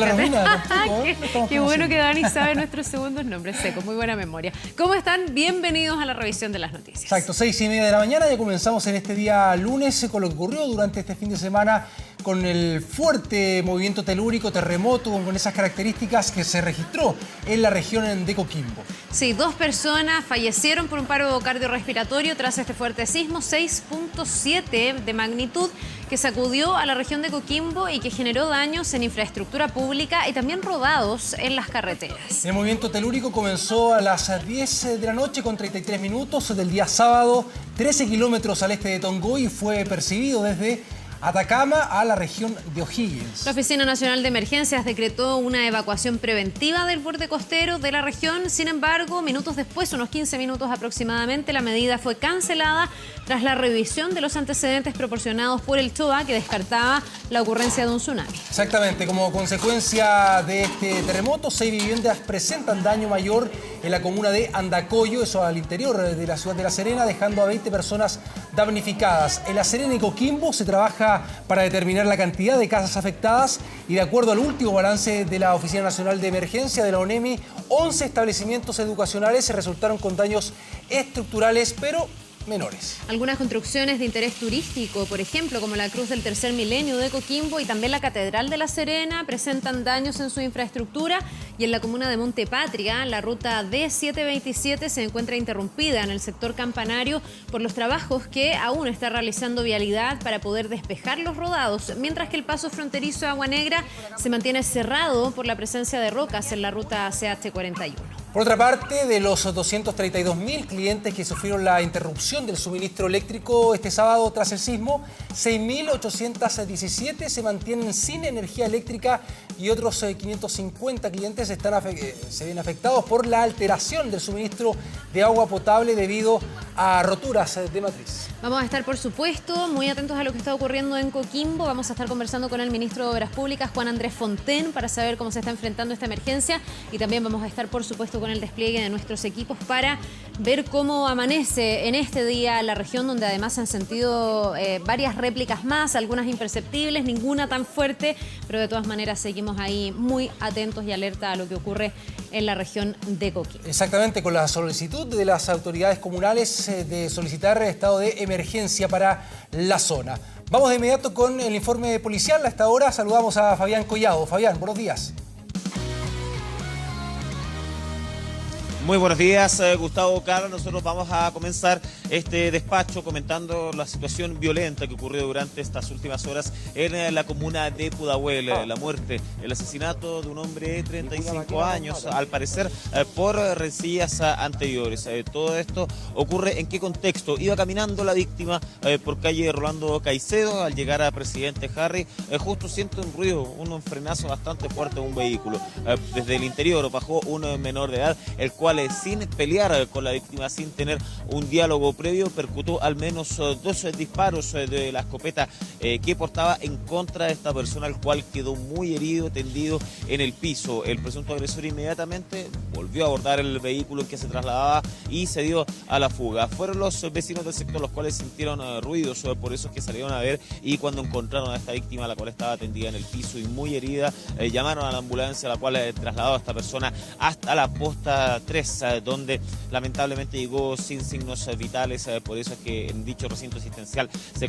la Romina. Qué bueno que Dani sabe nuestros segundos nombres, seco, muy buena memoria. ¿Cómo están? Bienvenidos a la revisión de las noticias. Exacto, 6:30 de la mañana, ya comenzamos en este día lunes con lo que ocurrió durante este fin de semana con el fuerte movimiento telúrico, terremoto, con esas características que se registró en la región de Coquimbo. Sí, 2 personas fallecieron por un paro cardiorrespiratorio tras este fuerte sismo, 6.7 de magnitud, que sacudió a la región de Coquimbo y que generó daños en infraestructura pública y también rodados en las carreteras. El movimiento telúrico comenzó a las 10 de la noche con 33 minutos del día sábado, 13 kilómetros al este de Tongoy, y fue percibido desde Atacama a la región de O'Higgins. La Oficina Nacional de Emergencias decretó una evacuación preventiva del borde costero de la región. Sin embargo, minutos después, unos 15 minutos aproximadamente, la medida fue cancelada tras la revisión de los antecedentes proporcionados por el TOA, que descartaba la ocurrencia de un tsunami. Exactamente, como consecuencia de este terremoto, 6 viviendas presentan daño mayor en la comuna de Andacollo, eso al interior de la ciudad de La Serena, dejando a 20 personas damnificadas. En La Serena y Coquimbo se trabaja para determinar la cantidad de casas afectadas y, de acuerdo al último balance de la Oficina Nacional de Emergencia de la ONEMI, 11 establecimientos educacionales se resultaron con daños estructurales, pero menores. Algunas construcciones de interés turístico, por ejemplo, como la Cruz del Tercer Milenio de Coquimbo y también la Catedral de La Serena, presentan daños en su infraestructura, y en la comuna de Montepatria, la ruta D727 se encuentra interrumpida en el sector campanario por los trabajos que aún está realizando Vialidad para poder despejar los rodados, mientras que el paso fronterizo Agua Negra se mantiene cerrado por la presencia de rocas en la ruta CH41. Por otra parte, de los 232.000 clientes que sufrieron la interrupción del suministro eléctrico este sábado tras el sismo, 6.817 se mantienen sin energía eléctrica y otros 550 clientes se ven afectados por la alteración del suministro de agua potable debido a roturas de matriz. Vamos a estar, por supuesto, muy atentos a lo que está ocurriendo en Coquimbo. Vamos a estar conversando con el ministro de Obras Públicas, Juan Andrés Fonten, para saber cómo se está enfrentando esta emergencia, y también vamos a estar, por supuesto, con el despliegue de nuestros equipos para ver cómo amanece en este día la región, donde además han sentido varias réplicas más, algunas imperceptibles, ninguna tan fuerte, pero de todas maneras seguimos ahí muy atentos y alerta a lo que ocurre en la región de Coquimbo. Exactamente, con la solicitud de las autoridades comunales de solicitar estado de emergencia para la zona. Vamos de inmediato con el informe policial. Hasta ahora saludamos a Fabián Collado. Fabián, buenos días. Muy buenos días, Gustavo Carlos. Nosotros vamos a comenzar este despacho comentando la situación violenta que ocurrió durante estas últimas horas en la comuna de Pudahuel. La muerte, el asesinato de un hombre de 35 años, al parecer por rencillas anteriores. Todo esto ocurre ¿en qué contexto? Iba caminando la víctima por calle Rolando Caicedo. Al llegar a Presidente Harry, justo siente un ruido, un frenazo bastante fuerte de un vehículo. Desde el interior bajó un menor de edad, el cual sin pelear con la víctima, sin tener un diálogo previo, percutó al menos 2 disparos de la escopeta que portaba en contra de esta persona, el cual quedó muy herido, tendido en el piso. El presunto agresor inmediatamente volvió a abordar el vehículo en que se trasladaba y se dio a la fuga. Fueron los vecinos del sector los cuales sintieron ruidos, por eso es que salieron a ver, y cuando encontraron a esta víctima, la cual estaba tendida en el piso y muy herida, llamaron a la ambulancia, la cual trasladó a esta persona hasta la posta 3, donde lamentablemente llegó sin signos vitales. Por eso es que en dicho recinto asistencial se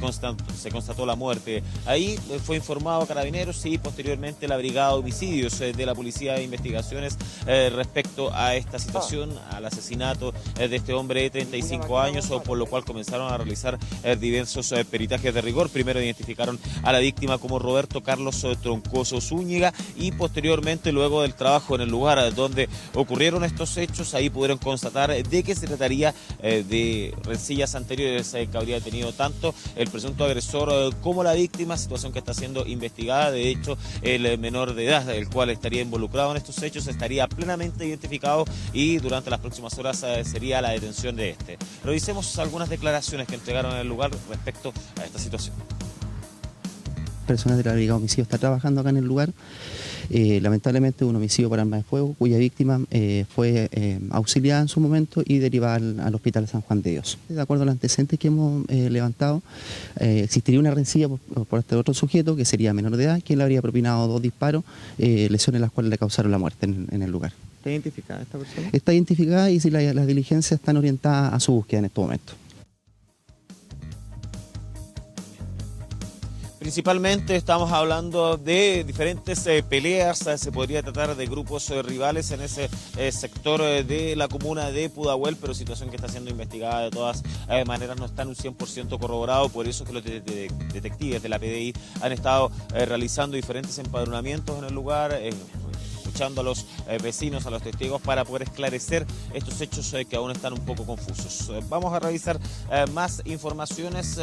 constató la muerte. Ahí fue informado a Carabineros y posteriormente la Brigada de Homicidios de la Policía de Investigaciones respecto a esta situación, al asesinato de este hombre de 35 años, por lo cual comenzaron a realizar diversos peritajes de rigor. Primero identificaron a la víctima como Roberto Carlos Troncoso Zúñiga, y posteriormente, luego del trabajo en el lugar donde ocurrieron estos hechos, ahí pudieron constatar de que se trataría de rencillas anteriores que habría tenido tanto el presunto agresor como la víctima, situación que está siendo investigada. De hecho, el menor de edad, el cual estaría involucrado en estos hechos, estaría plenamente identificado y durante las próximas horas sería la detención de este. Revisemos algunas declaraciones que entregaron en el lugar respecto a esta situación. Personas de la Brigada de Homicidios está trabajando acá en el lugar. lamentablemente un homicidio por arma de fuego, cuya víctima fue auxiliada en su momento y derivada al Hospital San Juan de Dios. De acuerdo a los antecedentes que hemos levantado, existiría una rencilla por este otro sujeto, que sería menor de edad, quien le habría propinado 2 disparos, lesiones las cuales le causaron la muerte en el lugar. ¿Está identificada esta persona? Está identificada y las diligencias están orientadas a su búsqueda en este momento. Principalmente estamos hablando de diferentes peleas, se podría tratar de grupos rivales en ese sector de la comuna de Pudahuel, pero situación que está siendo investigada de todas maneras, no está en un 100% corroborado, por eso es que los detectives de la PDI han estado realizando diferentes empadronamientos en el lugar, escuchando a los vecinos, a los testigos, para poder esclarecer estos hechos que aún están un poco confusos. Vamos a revisar más informaciones.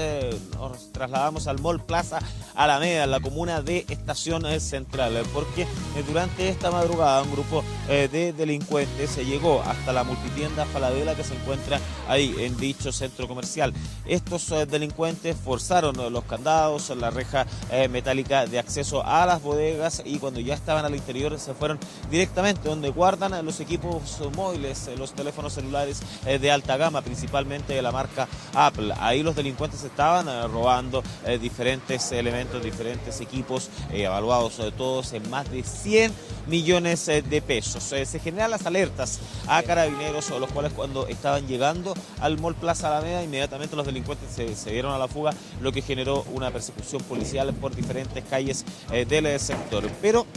Nos trasladamos al Mall Plaza Alameda, en la comuna de Estación Central, porque durante esta madrugada un grupo de delincuentes llegó hasta la multitienda Falabella que se encuentra ahí en dicho centro comercial. Estos delincuentes forzaron los candados, la reja metálica de acceso a las bodegas, y cuando ya estaban al interior se fueron directamente donde guardan los equipos móviles, los teléfonos celulares de alta gama, principalmente de la marca Apple. Ahí los delincuentes estaban robando diferentes elementos, diferentes equipos, evaluados todos en más de 100 millones de pesos. Se generan las alertas a carabineros, los cuales cuando estaban llegando al Mall Plaza Alameda, inmediatamente los delincuentes se dieron a la fuga, lo que generó una persecución policial por diferentes calles del sector. Pero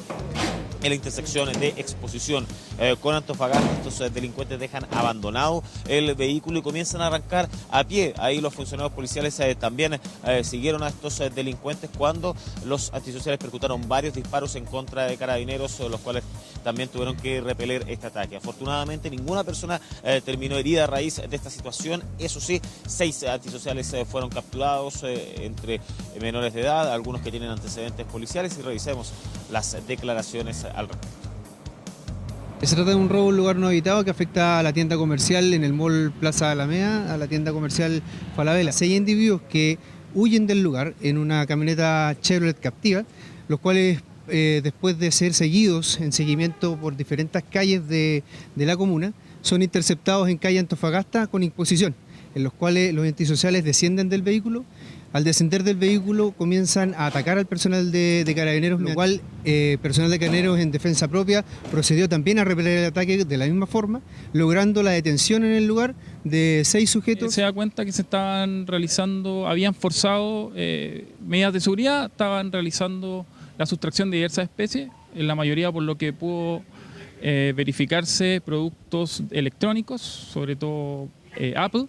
en la intersección de Exposición con Antofagasta, estos delincuentes dejan abandonado el vehículo y comienzan a arrancar a pie. Ahí los funcionarios policiales también siguieron a estos delincuentes cuando los antisociales percutaron varios disparos en contra de carabineros, los cuales también tuvieron que repeler este ataque. Afortunadamente ninguna persona terminó herida a raíz de esta situación. Eso sí, 6 antisociales fueron capturados, entre menores de edad, algunos que tienen antecedentes policiales, y revisemos las declaraciones al respecto. Se trata de un robo en lugar no habitado que afecta a la tienda comercial en el Mall Plaza Alameda, a la tienda comercial Falabella. 6 individuos que huyen del lugar en una camioneta Chevrolet Captiva, los cuales después de ser seguidos en seguimiento por diferentes calles de la comuna, son interceptados en calle Antofagasta con imposición, en los cuales los antisociales descienden del vehículo. Al descender del vehículo comienzan a atacar al personal de carabineros, lo cual personal de carabineros en defensa propia procedió también a repeler el ataque de la misma forma, logrando la detención en el lugar de 6 sujetos. Se da cuenta que habían forzado medidas de seguridad, estaban realizando la sustracción de diversas especies, en la mayoría, por lo que pudo verificarse, productos electrónicos, sobre todo Apple,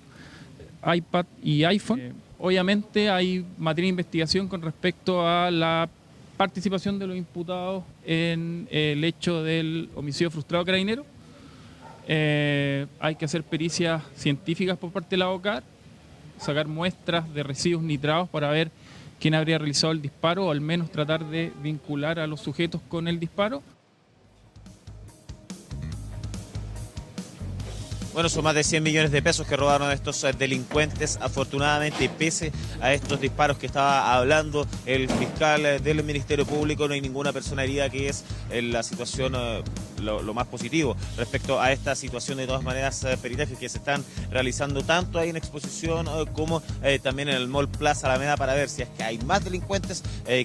iPad y iPhone. Obviamente hay materia de investigación con respecto a la participación de los imputados en el hecho del homicidio frustrado carabinero. Hay que hacer pericias científicas por parte de la OCAR, sacar muestras de residuos nitrados para ver quién habría realizado el disparo, o al menos tratar de vincular a los sujetos con el disparo. Bueno, son más de 100 millones de pesos que robaron estos delincuentes. Afortunadamente, pese a estos disparos que estaba hablando el fiscal del Ministerio Público, no hay ninguna persona herida, que es la situación lo más positivo respecto a esta situación. De todas maneras, peritajes que se están realizando tanto ahí en Exposición como también en el Mall Plaza Alameda, para ver si es que hay más delincuentes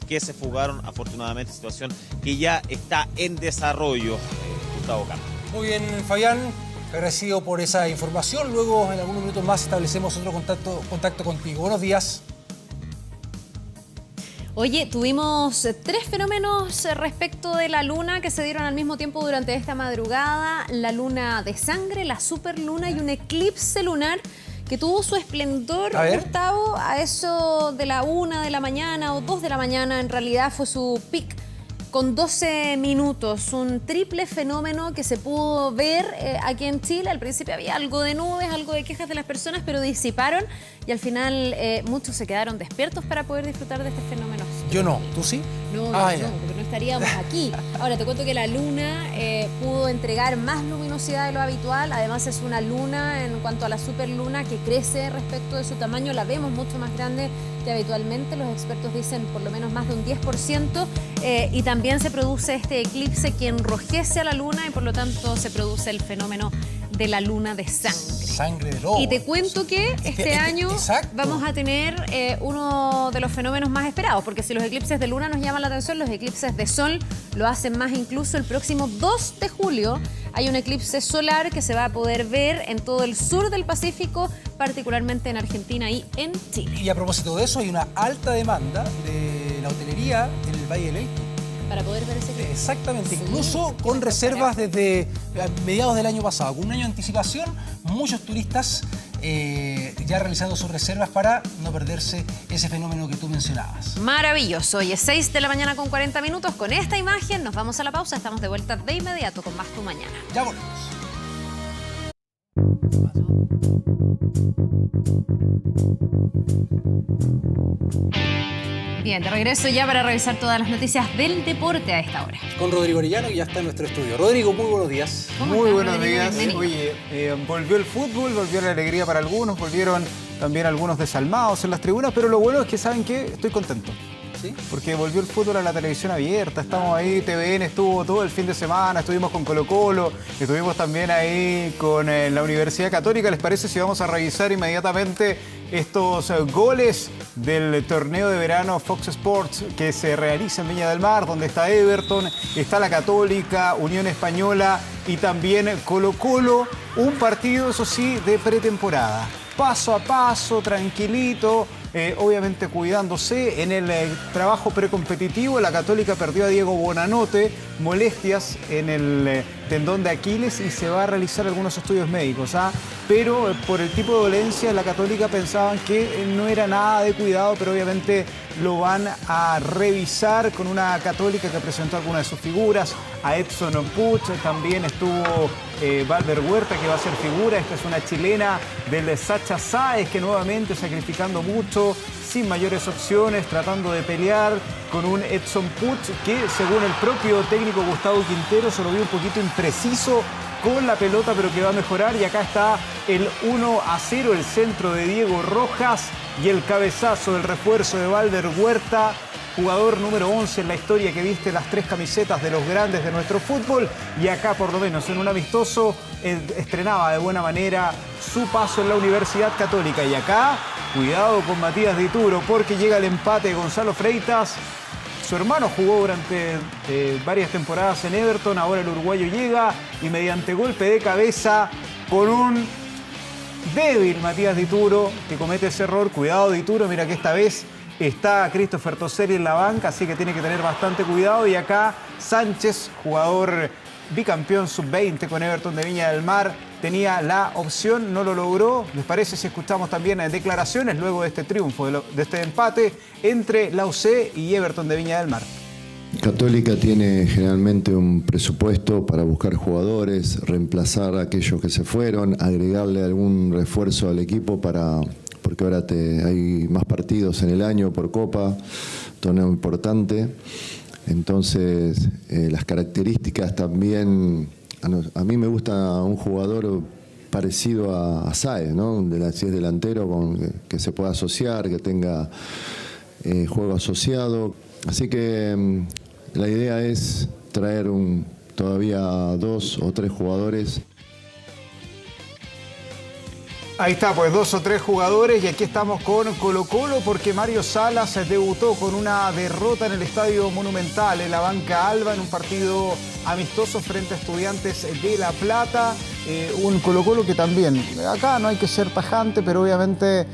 que se fugaron. Afortunadamente, situación que ya está en desarrollo. Gustavo Carlos. Muy bien, Fabián. Agradecido por esa información. Luego, en algunos minutos más, establecemos otro contacto contigo. Buenos días. Oye, tuvimos 3 fenómenos respecto de la luna que se dieron al mismo tiempo durante esta madrugada. La luna de sangre, la superluna y un eclipse lunar que tuvo su esplendor, Gustavo, a eso de la 1 de la mañana o 2 de la mañana. En realidad fue su pic con 12 minutos, un triple fenómeno que se pudo ver aquí en Chile. Al principio había algo de nubes, algo de quejas de las personas, pero disiparon y al final muchos se quedaron despiertos para poder disfrutar de este fenómeno. Yo no, ¿tú sí? No, no, porque no estaríamos aquí. Ahora, te cuento que la luna pudo entregar más luminosidad de lo habitual. Además, es una luna, en cuanto a la superluna, que crece respecto de su tamaño. La vemos mucho más grande que habitualmente. Los expertos dicen por lo menos más de un 10%. Y también se produce este eclipse que enrojece a la luna y por lo tanto se produce el fenómeno de la luna de sangre. Sangre de lobo. Y te cuento que este año vamos a tener uno de los fenómenos más esperados, porque si los eclipses de luna nos llaman la atención, los eclipses de sol lo hacen más. Incluso el próximo 2 de julio hay un eclipse solar que se va a poder ver en todo el sur del Pacífico, particularmente en Argentina y en Chile. Y a propósito de eso, hay una alta demanda de la hotelería en el Valle del Elqui. Para poder ver ese eclipse. Exactamente, sí, incluso con reservas desde mediados del año pasado. Con un año de anticipación, muchos turistas ya realizando sus reservas para no perderse ese fenómeno que tú mencionabas. Maravilloso. Hoy es 6 de la mañana con 40 minutos. Con esta imagen nos vamos a la pausa. Estamos de vuelta de inmediato con Más Tu Mañana. Ya volvemos. Bien, de regreso ya para revisar todas las noticias del deporte a esta hora. Con Rodrigo Orellano, que ya está en nuestro estudio. Rodrigo, muy buenos días. Muy buenos días. Bienvenido. Oye, volvió el fútbol, volvió la alegría para algunos, volvieron también algunos desalmados en las tribunas, pero lo bueno es que, ¿saben qué? Estoy contento. ¿Sí? Porque volvió el fútbol a la televisión abierta, estamos ahí, TVN estuvo todo el fin de semana, estuvimos con Colo-Colo, estuvimos también ahí con la Universidad Católica. ¿Les parece si vamos a revisar inmediatamente estos goles del torneo de verano Fox Sports que se realiza en Viña del Mar, donde está Everton, está la Católica, Unión Española y también Colo-Colo? Un partido, eso sí, de pretemporada. Paso a paso, tranquilito, obviamente cuidándose. En el trabajo precompetitivo, la Católica perdió a Diego Bonanote, molestias en el tendón de Aquiles, y se va a realizar algunos estudios médicos. Pero por el tipo de dolencia, la Católica pensaban que no era nada de cuidado, pero obviamente lo van a revisar con una Católica que presentó algunas de sus figuras. A Edson Puch, también estuvo Valver Huerta, que va a ser figura. Esta es una chilena del Sacha Sáez, que nuevamente sacrificando mucho, sin mayores opciones, tratando de pelear con un Edson Puch que, según el propio técnico Gustavo Quintero, se lo vio un poquito impreciso con la pelota, pero que va a mejorar. Y acá está el 1-0, el centro de Diego Rojas y el cabezazo del refuerzo de Valver Huerta, jugador número 11 en la historia que viste las 3 camisetas de los grandes de nuestro fútbol. Y acá, por lo menos en un amistoso, estrenaba de buena manera su paso en la Universidad Católica. Y acá, cuidado con Matías Dituro, porque llega el empate de Gonzalo Freitas. Su hermano jugó durante varias temporadas en Everton, ahora el uruguayo llega y mediante golpe de cabeza con un débil Matías Dituro, que comete ese error. Cuidado, Dituro, mira que esta vez está Christopher Toselli en la banca, así que tiene que tener bastante cuidado. Y acá Sánchez, jugador bicampeón sub-20 con Everton de Viña del Mar, tenía la opción, no lo logró. ¿Les parece si escuchamos también declaraciones luego de este triunfo, de este empate entre la UC y Everton de Viña del Mar? Católica tiene generalmente un presupuesto para buscar jugadores, reemplazar a aquellos que se fueron, agregarle algún refuerzo al equipo porque ahora hay más partidos en el año por Copa, torneo importante. Entonces, las características también, a mí me gusta un jugador parecido a Sáez, ¿no? Si es delantero, que se pueda asociar, que tenga juego asociado. Así que la idea es traer todavía 2 o 3 jugadores. Ahí está, pues 2 o 3 jugadores, y aquí estamos con Colo-Colo porque Mario Salas debutó con una derrota en el Estadio Monumental, en la banca Alba, en un partido amistoso frente a Estudiantes de La Plata. Un Colo-Colo que también, acá no hay que ser tajante, pero obviamente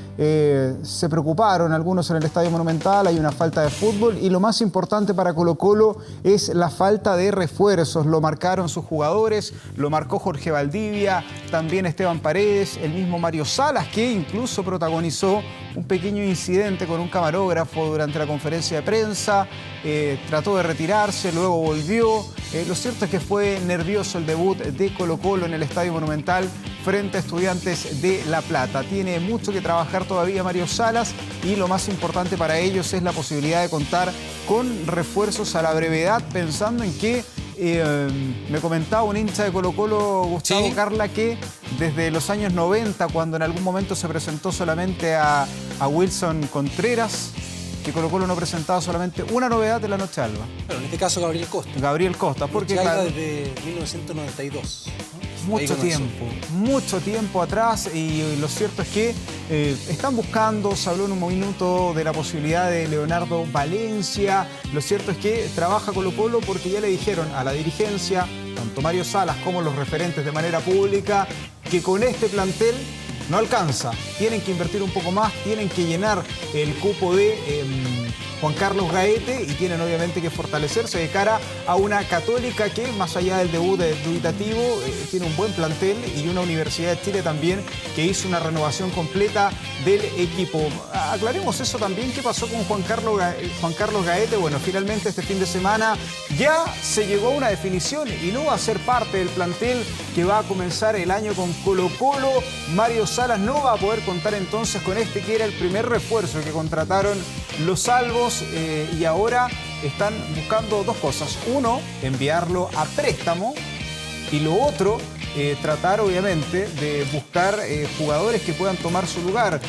se preocuparon algunos en el Estadio Monumental, hay una falta de fútbol, y lo más importante para Colo-Colo es la falta de refuerzos. Lo marcaron sus jugadores, lo marcó Jorge Valdivia, también Esteban Paredes, el mismo Mario Salas, que incluso protagonizó un pequeño incidente con un camarógrafo durante la conferencia de prensa. Trató de retirarse, luego volvió. Lo cierto es que fue nervioso el debut de Colo-Colo en el Estadio Estadio Monumental frente a Estudiantes de La Plata. Tiene mucho que trabajar todavía Mario Salas y lo más importante para ellos es la posibilidad de contar con refuerzos a la brevedad, pensando en que me comentaba un hincha de Colo-Colo, Gustavo, ¿sí?, Carla, que desde los años 90, cuando en algún momento se presentó solamente a Wilson Contreras, que Colo-Colo no presentaba solamente una novedad de la noche alba. Bueno, en este caso Gabriel Costa. Gabriel Costa, porque claro, desde 1992. Mucho tiempo atrás, y lo cierto es que están buscando, se habló en un minuto de la posibilidad de Leonardo Valencia. Lo cierto es que trabaja Colo-Colo porque ya le dijeron a la dirigencia, tanto Mario Salas como los referentes de manera pública, que con este plantel no alcanza. Tienen que invertir un poco más, tienen que llenar el cupo de Juan Carlos Gaete y tienen obviamente que fortalecerse de cara a una Católica que, más allá del debut dubitativo, tiene un buen plantel, y una Universidad de Chile también que hizo una renovación completa del equipo. Aclaremos eso también, ¿qué pasó con Juan Carlos Gaete? Bueno, finalmente este fin de semana ya se llegó a una definición y no va a ser parte del plantel que va a comenzar el año con Colo-Colo. Mario Salas no va a poder contar entonces con este que era el primer refuerzo que contrataron los Salvos, y ahora están buscando dos cosas. Uno, enviarlo a préstamo, y lo otro, tratar obviamente de buscar jugadores que puedan tomar su lugar.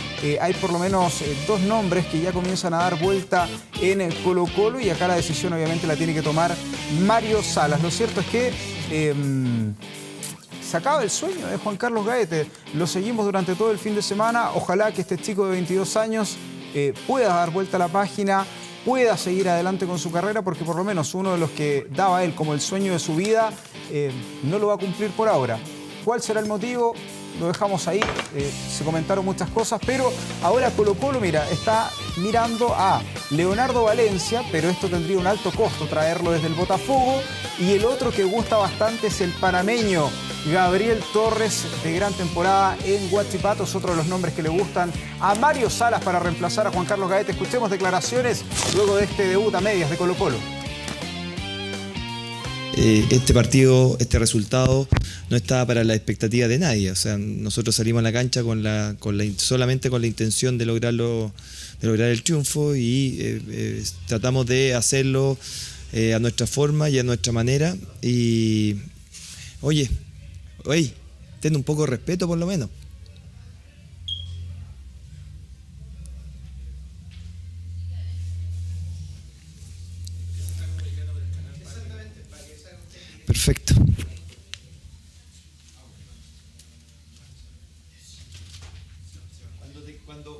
Hay por lo menos dos nombres que ya comienzan a dar vuelta en Colo-Colo, y acá la decisión obviamente la tiene que tomar Mario Salas. Lo cierto es que se acaba el sueño de Juan Carlos Gaete. Lo seguimos durante todo el fin de semana. Ojalá que este chico de 22 años pueda dar vuelta a la página, pueda seguir adelante con su carrera, porque por lo menos uno de los que daba él como el sueño de su vida no lo va a cumplir por ahora. ¿Cuál será el motivo? Lo dejamos ahí. Se comentaron muchas cosas, pero ahora Colo-Colo, mira, está mirando a Leonardo Valencia, pero esto tendría un alto costo traerlo desde el Botafogo, y el otro que gusta bastante es el panameño Gabriel Torres, de gran temporada en Huachipato. Es otro de los nombres que le gustan a Mario Salas para reemplazar a Juan Carlos Gaete. Escuchemos declaraciones luego de este debut a medias de Colo-Colo. Este partido, este resultado no estaba para la expectativa de nadie. O sea, nosotros salimos a la cancha solamente con la intención de lograr el triunfo, y tratamos de hacerlo a nuestra forma y a nuestra manera. Y oye, ten un poco de respeto por lo menos. Perfecto.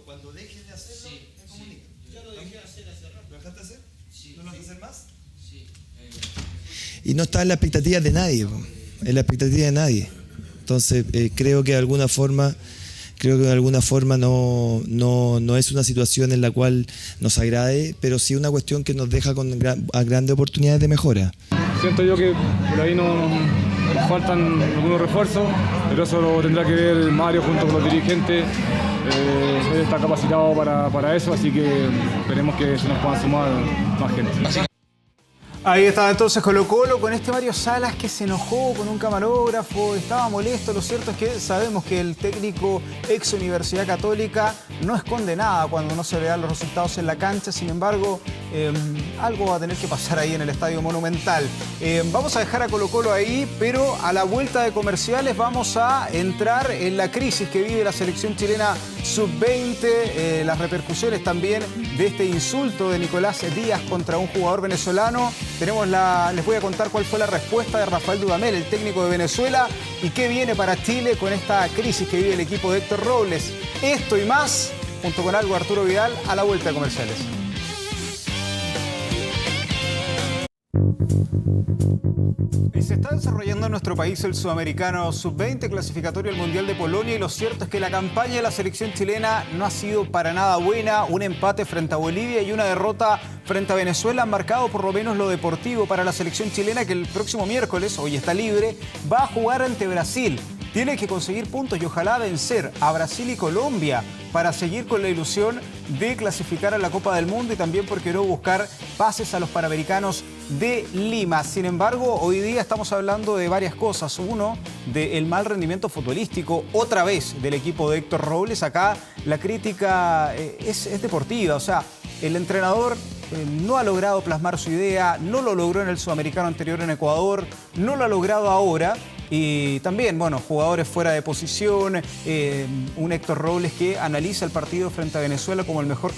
Cuando dejes de hacerlo, me comunica. Ya lo dejé de hacer hace rato. ¿Lo dejaste de hacer? Sí. ¿No lo vas a hacer más? Sí. Y no está en la expectativa de nadie, en la expectativa de nadie. Entonces, creo que de alguna forma no es una situación en la cual nos agrade, pero sí una cuestión que nos deja con grandes oportunidades de mejora. Siento yo que por ahí nos faltan algunos refuerzos, pero eso lo tendrá que ver Mario junto con los dirigentes. Él está capacitado para eso, así que esperemos que se nos puedan sumar más gente. Ahí estaba entonces Colo-Colo con este Mario Salas, que se enojó con un camarógrafo, estaba molesto. Lo cierto es que sabemos que el técnico ex Universidad Católica no esconde nada cuando no se le dan los resultados en la cancha. Sin embargo, algo va a tener que pasar ahí en el Estadio Monumental. Vamos a dejar a Colo-Colo ahí, pero a la vuelta de comerciales vamos a entrar en la crisis que vive la selección chilena sub-20, las repercusiones también de este insulto de Nicolás Díaz contra un jugador venezolano. Les voy a contar cuál fue la respuesta de Rafael Dudamel, el técnico de Venezuela, y qué viene para Chile con esta crisis que vive el equipo de Héctor Robles. Esto y más, junto con algo Arturo Vidal, a la vuelta de comerciales. Se está desarrollando en nuestro país el Sudamericano Sub-20, clasificatorio al Mundial de Polonia, y lo cierto es que la campaña de la selección chilena no ha sido para nada buena. Un empate frente a Bolivia y una derrota frente a Venezuela han marcado por lo menos lo deportivo para la selección chilena, que el próximo miércoles, hoy está libre, va a jugar ante Brasil. Tiene que conseguir puntos y ojalá vencer a Brasil y Colombia para seguir con la ilusión de clasificar a la Copa del Mundo, y también, por qué no, buscar pases a los Panamericanos de Lima. Sin embargo, hoy día estamos hablando de varias cosas. Uno, del mal rendimiento futbolístico, otra vez, del equipo de Héctor Robles. Acá la crítica es deportiva, o sea, el entrenador no ha logrado plasmar su idea, no lo logró en el Sudamericano anterior en Ecuador, no lo ha logrado ahora. Y también, bueno, jugadores fuera de posición, un Héctor Robles que analiza el partido frente a Venezuela como el mejor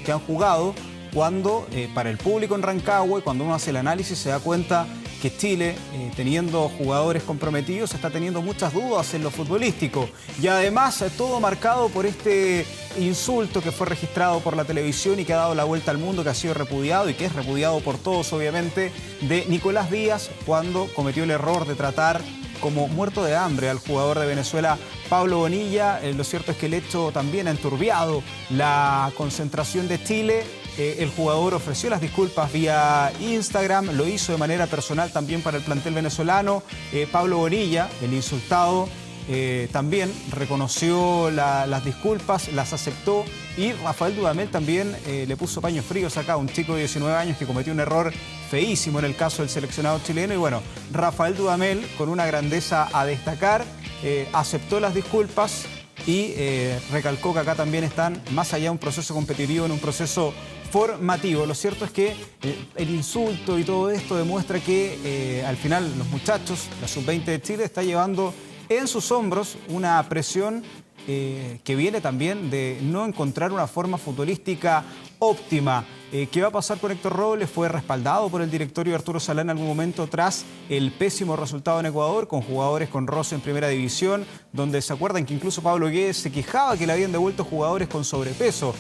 que han jugado, cuando para el público en Rancagua, cuando uno hace el análisis, se da cuenta que Chile, teniendo jugadores comprometidos, está teniendo muchas dudas en lo futbolístico. Y además, todo marcado por este insulto que fue registrado por la televisión y que ha dado la vuelta al mundo, que ha sido repudiado y que es repudiado por todos, obviamente, de Nicolás Díaz, cuando cometió el error de tratar como muerto de hambre al jugador de Venezuela, Pablo Bonilla. Lo cierto es que el hecho también ha enturbiado la concentración de Chile. El jugador ofreció las disculpas vía Instagram, lo hizo de manera personal también para el plantel venezolano. Pablo Bonilla, el insultado, también reconoció las disculpas, las aceptó, y Rafael Dudamel también le puso paños fríos acá a un chico de 19 años que cometió un error feísimo en el caso del seleccionado chileno. Y bueno, Rafael Dudamel, con una grandeza a destacar, aceptó las disculpas y recalcó que acá también están más allá de un proceso competitivo, en un proceso formativo. Lo cierto es que el insulto y todo esto demuestra que al final los muchachos, la sub-20 de Chile, está llevando en sus hombros una presión que viene también de no encontrar una forma futbolística óptima. ¿Qué va a pasar con Héctor Robles? Fue respaldado por el directorio Arturo Salá en algún momento tras el pésimo resultado en Ecuador, con jugadores con roce en primera división, donde se acuerdan que incluso Pablo Guedes se quejaba que le habían devuelto jugadores con sobrepeso.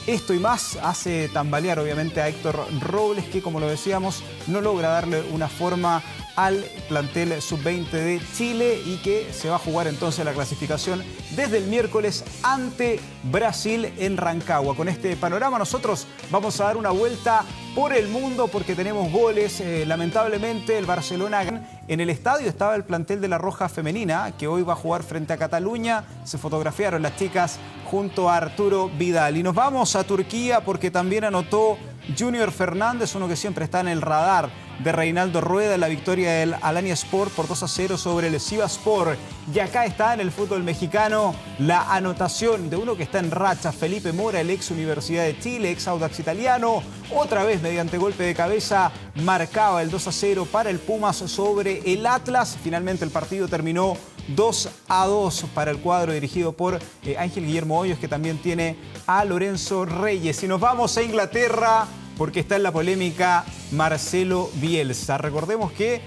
Esto y más hace tambalear obviamente a Héctor Robles, que, como lo decíamos, no logra darle una forma al plantel sub-20 de Chile, y que se va a jugar entonces la clasificación desde el miércoles ante Brasil en Rancagua. Con este panorama nosotros vamos a dar una vuelta por el mundo porque tenemos goles. Lamentablemente el Barcelona, en el estadio estaba el plantel de la Roja femenina, que hoy va a jugar frente a Cataluña. Se fotografiaron las chicas junto a Arturo Vidal. Y nos vamos a Turquía porque también anotó Junior Fernández, uno que siempre está en el radar de Reinaldo Rueda, en la victoria del Alanyaspor por 2-0 sobre el Sivasspor. Y acá está en el fútbol mexicano la anotación de uno que está en racha, Felipe Mora, el ex Universidad de Chile, ex Audax italiano. Otra vez, mediante golpe de cabeza, marcaba el 2-0 para el Pumas sobre el Atlas. Finalmente el partido terminó 2-2 para el cuadro dirigido por Ángel Guillermo Hoyos, que también tiene a Lorenzo Reyes. Y nos vamos a Inglaterra porque está en la polémica Marcelo Bielsa. Recordemos que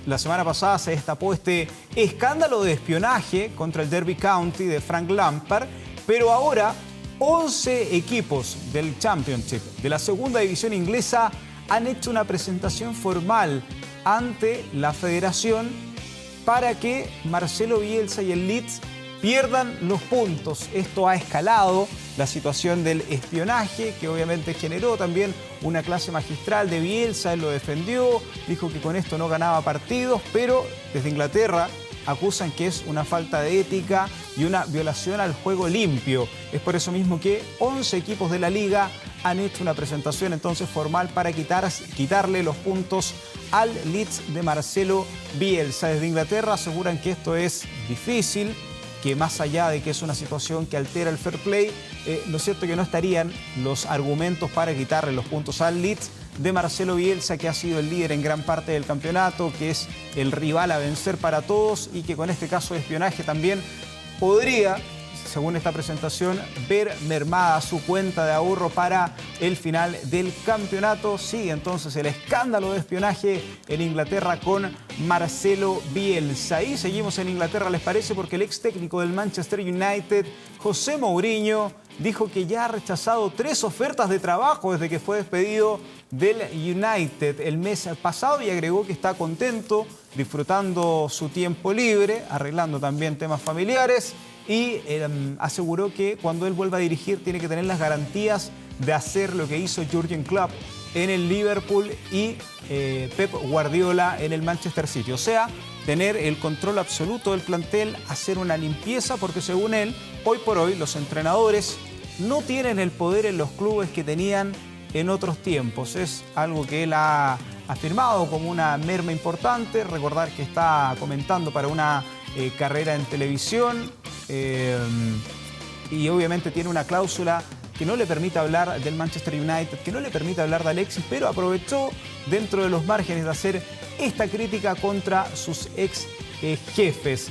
la semana pasada se destapó este escándalo de espionaje contra el Derby County de Frank Lampard, pero ahora 11 equipos del Championship, de la segunda división inglesa, han hecho una presentación formal ante la federación para que Marcelo Bielsa y el Leeds pierdan los puntos. Esto ha escalado la situación del espionaje, que obviamente generó también una clase magistral de Bielsa. Él lo defendió, dijo que con esto no ganaba partidos, pero desde Inglaterra acusan que es una falta de ética y una violación al juego limpio. Es por eso mismo que 11 equipos de la liga han hecho una presentación entonces formal para quitarle los puntos al Leeds de Marcelo Bielsa. Desde Inglaterra aseguran que esto es difícil, que más allá de que es una situación que altera el fair play, lo cierto es que no estarían los argumentos para quitarle los puntos al Leeds de Marcelo Bielsa, que ha sido el líder en gran parte del campeonato, que es el rival a vencer para todos y que con este caso de espionaje también podría, según esta presentación, ver mermada su cuenta de ahorro para el final del campeonato. Sigue entonces el escándalo de espionaje en Inglaterra con Marcelo Bielsa. Y seguimos en Inglaterra, ¿les parece? Porque el ex técnico del Manchester United, José Mourinho, dijo que ya ha rechazado 3 ofertas de trabajo desde que fue despedido del United el mes pasado, y agregó que está contento, disfrutando su tiempo libre, arreglando también temas familiares, y aseguró que cuando él vuelva a dirigir tiene que tener las garantías de hacer lo que hizo Jürgen Klopp en el Liverpool y Pep Guardiola en el Manchester City. O sea, tener el control absoluto del plantel, hacer una limpieza, porque según él, hoy por hoy los entrenadores no tienen el poder en los clubes que tenían en otros tiempos. Es algo que él ha afirmado como una merma importante. Recordar que está comentando para una carrera en televisión y obviamente tiene una cláusula que no le permite hablar del Manchester United, que no le permite hablar de Alexis, pero aprovechó dentro de los márgenes de hacer esta crítica contra sus ex jefes.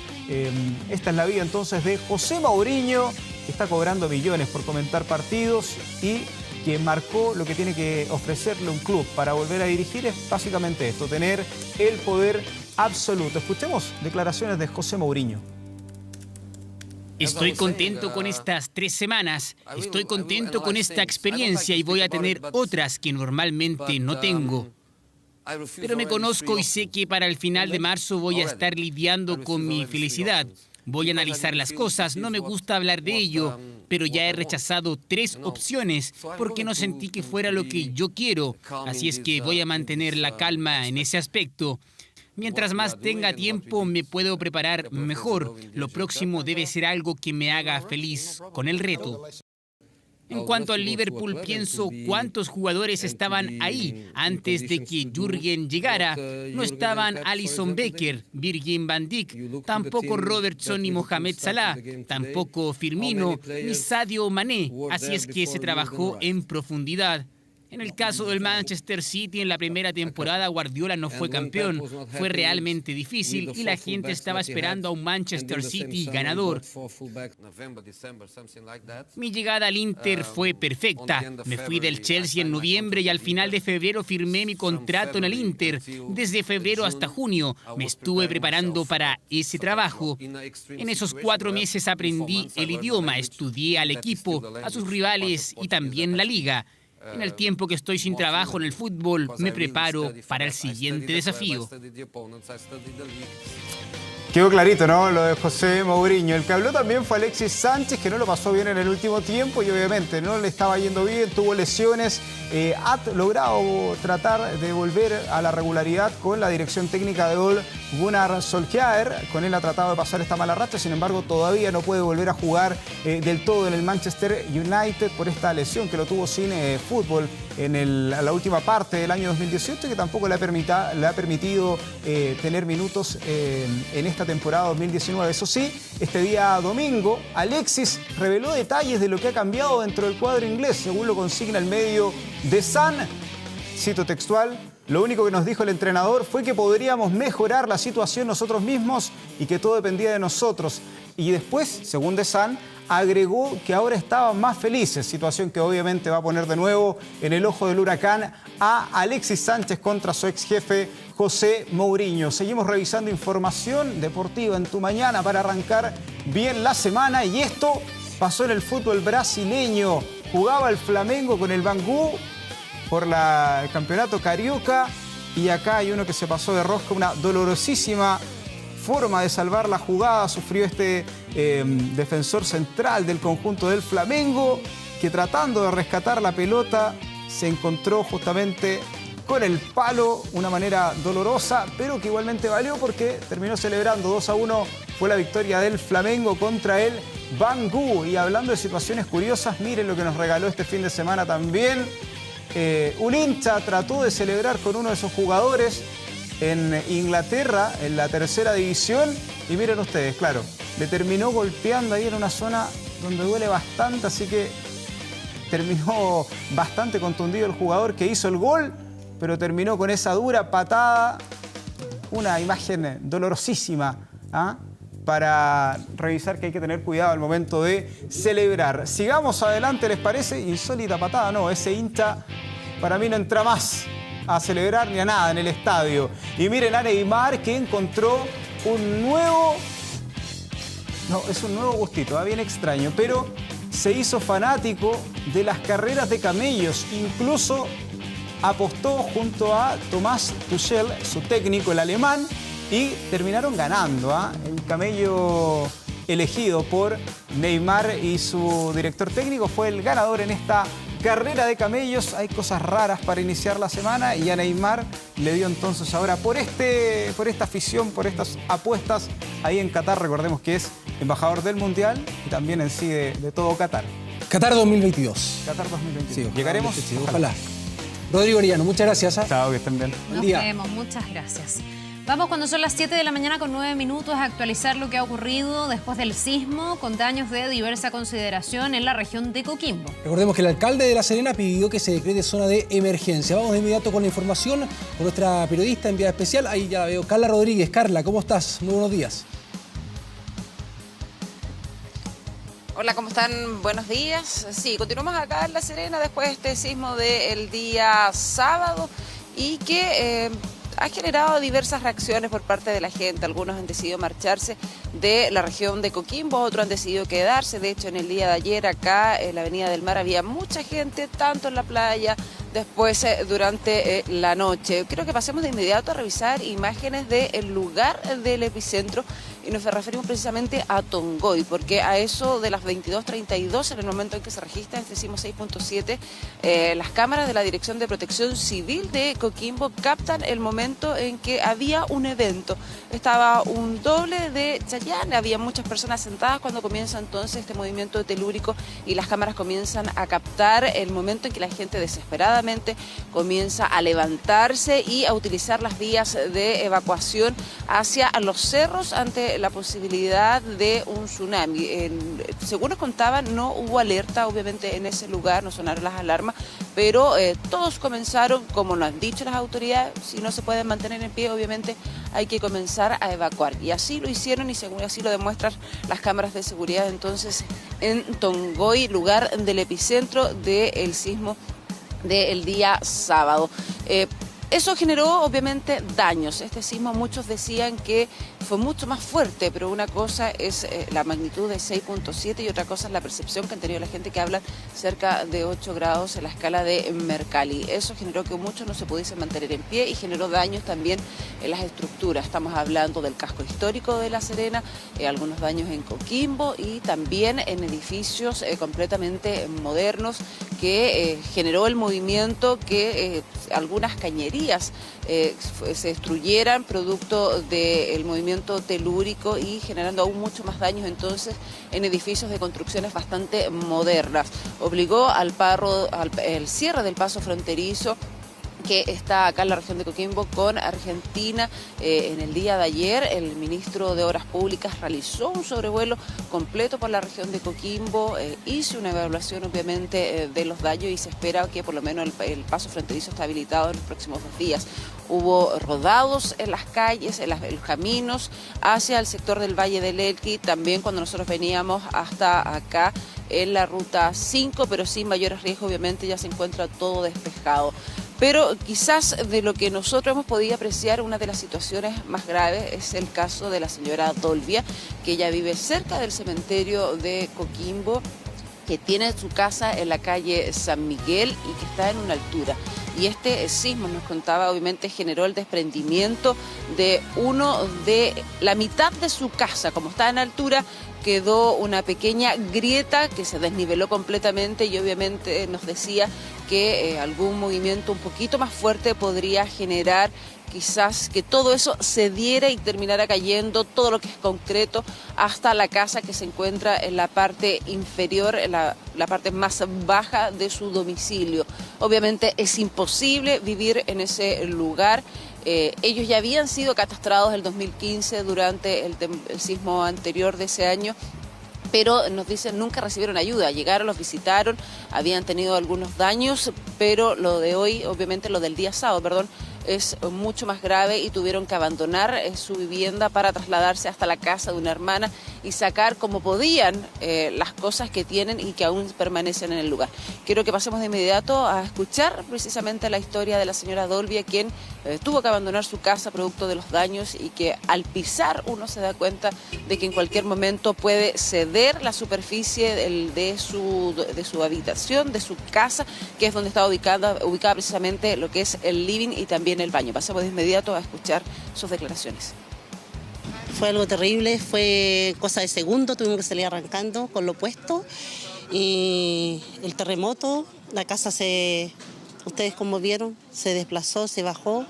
Esta es la vida entonces de José Mourinho, que está cobrando millones por comentar partidos y que marcó lo que tiene que ofrecerle un club para volver a dirigir. Es básicamente esto, tener el poder absoluto. Escuchemos declaraciones de José Mourinho. Estoy contento con estas 3 semanas, estoy contento con esta experiencia y voy a tener otras que normalmente no tengo. Pero me conozco y sé que para el final de marzo voy a estar lidiando con mi felicidad. Voy a analizar las cosas, no me gusta hablar de ello, pero ya he rechazado 3 opciones porque no sentí que fuera lo que yo quiero. Así es que voy a mantener la calma en ese aspecto. Mientras más tenga tiempo, me puedo preparar mejor. Lo próximo debe ser algo que me haga feliz con el reto. En cuanto al Liverpool, pienso cuántos jugadores estaban ahí antes de que Jürgen llegara. No estaban Alisson Becker, Virgil van Dijk, tampoco Robertson ni Mohamed Salah, tampoco Firmino ni Sadio Mané. Así es que se trabajó en profundidad. En el caso del Manchester City, en la primera temporada Guardiola no fue campeón. Fue realmente difícil y la gente estaba esperando a un Manchester City ganador. Mi llegada al Inter fue perfecta. Me fui del Chelsea en noviembre y al final de febrero firmé mi contrato en el Inter. Desde febrero hasta junio me estuve preparando para ese trabajo. En esos 4 meses aprendí el idioma, estudié al equipo, a sus rivales y también la liga. En el tiempo que estoy sin trabajo en el fútbol, me preparo para el siguiente desafío. Quedó clarito, ¿no? Lo de José Mourinho. El que habló también fue Alexis Sánchez, que no lo pasó bien en el último tiempo y obviamente no le estaba yendo bien, tuvo lesiones. Ha logrado tratar de volver a la regularidad con la dirección técnica de Ole Gunnar Solskjaer. Con él ha tratado de pasar esta mala racha, sin embargo todavía no puede volver a jugar del todo en el Manchester United por esta lesión que lo tuvo sin fútbol en la última parte del año 2018 y que tampoco le ha permitido tener minutos en esta temporada 2019. Eso sí, este día domingo, Alexis reveló detalles de lo que ha cambiado dentro del cuadro inglés, según lo consigna el medio The Sun. Cito textual: lo único que nos dijo el entrenador fue que podríamos mejorar la situación nosotros mismos y que todo dependía de nosotros. Y después, según The Sun, agregó que ahora estaban más felices, situación que obviamente va a poner de nuevo en el ojo del huracán a Alexis Sánchez contra su ex jefe José Mourinho. Seguimos revisando información deportiva en Tu Mañana para arrancar bien la semana y esto pasó en el fútbol brasileño. Jugaba el Flamengo con el Bangu por el campeonato carioca y acá hay uno que se pasó de rosca, una dolorosísima forma de salvar la jugada sufrió este defensor central del conjunto del Flamengo, que tratando de rescatar la pelota se encontró justamente con el palo, una manera dolorosa, pero que igualmente valió porque terminó celebrando 2-1, fue la victoria del Flamengo contra el Bangu. Y hablando de situaciones curiosas, miren lo que nos regaló este fin de semana también. Un hincha trató de celebrar con uno de sus jugadores en Inglaterra, en la tercera división, y miren ustedes, claro, le terminó golpeando ahí en una zona donde duele bastante, así que terminó bastante contundido el jugador que hizo el gol, pero terminó con esa dura patada, una imagen dolorosísima, para revisar que hay que tener cuidado al momento de celebrar. Sigamos adelante, ¿les parece? Insólita patada, no, ese hincha para mí no entra más a celebrar ni a nada en el estadio. Y miren a Neymar, que encontró un nuevo... No, es un nuevo gustito, bien extraño, pero se hizo fanático de las carreras de camellos. Incluso apostó junto a Thomas Tuchel, su técnico, el alemán, y terminaron ganando. El camello elegido por Neymar y su director técnico fue el ganador en esta carrera de camellos. Hay cosas raras para iniciar la semana y a Neymar le dio entonces ahora por esta afición, por estas apuestas ahí en Qatar. Recordemos que es embajador del Mundial y también en sí de todo Qatar. Qatar 2022. Qatar 2022. Sí, ¿Llegaremos? Ojalá. Rodrigo Arellano, muchas gracias. Chao, que estén bien. Nos vemos, muchas gracias. Vamos cuando son las 7 de la mañana con 9 minutos a actualizar lo que ha ocurrido después del sismo con daños de diversa consideración en la región de Coquimbo. Recordemos que el alcalde de La Serena pidió que se decrete zona de emergencia. Vamos de inmediato con la información con nuestra periodista enviada especial. Ahí ya la veo, Carla Rodríguez. Carla, ¿cómo estás? Muy buenos días. Hola, ¿cómo están? Buenos días. Sí, continuamos acá en La Serena después de este sismo del día sábado y que ha generado diversas reacciones por parte de la gente. Algunos han decidido marcharse de la región de Coquimbo, otros han decidido quedarse. De hecho, en el día de ayer acá en la Avenida del Mar había mucha gente, tanto en la playa, después durante la noche. Creo que pasemos de inmediato a revisar imágenes del lugar del epicentro y nos referimos precisamente a Tongoy, porque a eso de las 22:32, en el momento en que se registra este sismo 6.7, las cámaras de la Dirección de Protección Civil de Coquimbo captan el momento en que había un evento. Estaba un doble de Chayanne, había muchas personas sentadas cuando comienza entonces este movimiento telúrico y las cámaras comienzan a captar el momento en que la gente desesperadamente comienza a levantarse y a utilizar las vías de evacuación hacia los cerros ante la posibilidad de un tsunami. Según nos contaban, no hubo alerta, obviamente, en ese lugar, no sonaron las alarmas, pero todos comenzaron, como nos han dicho las autoridades, si no se pueden mantener en pie, obviamente hay que comenzar a evacuar. Y así lo hicieron y según así lo demuestran las cámaras de seguridad entonces en Tongoy, lugar del epicentro del sismo del día sábado. Eso generó obviamente daños. Este sismo muchos decían que fue mucho más fuerte, pero una cosa es la magnitud de 6.7 y otra cosa es la percepción que han tenido la gente que habla cerca de 8 grados en la escala de Mercalli. Eso generó que muchos no se pudiesen mantener en pie y generó daños también en las estructuras. Estamos hablando del casco histórico de La Serena, algunos daños en Coquimbo y también en edificios completamente modernos que generó el movimiento que algunas cañerías se destruyeran producto del movimiento telúrico y generando aún mucho más daños entonces en edificios de construcciones bastante modernas. Obligó al el cierre del paso fronterizo que está acá en la región de Coquimbo con Argentina. En el día de ayer el ministro de Obras Públicas realizó un sobrevuelo completo por la región de Coquimbo, hizo una evaluación obviamente de los daños y se espera que por lo menos el paso fronterizo está habilitado en los próximos 2 días. Hubo rodados en las calles, en los caminos hacia el sector del Valle del Elqui, también cuando nosotros veníamos hasta acá en la ruta 5, pero sin mayores riesgos, obviamente ya se encuentra todo despejado. Pero quizás de lo que nosotros hemos podido apreciar, una de las situaciones más graves es el caso de la señora Dolvia, que ella vive cerca del cementerio de Coquimbo, que tiene su casa en la calle San Miguel y que está en una altura. Y este sismo, nos contaba, obviamente generó el desprendimiento de la mitad de su casa. Como está en altura, quedó una pequeña grieta que se desniveló completamente y obviamente nos decía que algún movimiento un poquito más fuerte podría generar quizás que todo eso se diera y terminara cayendo todo lo que es concreto hasta la casa que se encuentra en la parte inferior, en la parte más baja de su domicilio. Obviamente es imposible vivir en ese lugar. Ellos ya habían sido catastrados el 2015 durante el sismo anterior de ese año, pero nos dicen nunca recibieron ayuda. Llegaron, los visitaron, habían tenido algunos daños, pero lo de hoy, obviamente lo del día sábado, perdón, es mucho más grave y tuvieron que abandonar su vivienda para trasladarse hasta la casa de una hermana y sacar como podían las cosas que tienen y que aún permanecen en el lugar. Quiero que pasemos de inmediato a escuchar precisamente la historia de la señora Dolvia, quien tuvo que abandonar su casa producto de los daños y que al pisar uno se da cuenta de que en cualquier momento puede ceder la superficie de su habitación, de su casa, que es donde está ubicada precisamente lo que es el living y también el baño. Pasamos de inmediato a escuchar sus declaraciones. Fue algo terrible, fue cosa de segundo, tuvimos que salir arrancando con lo puesto y el terremoto, la casa ustedes como vieron, se desplazó, se bajó.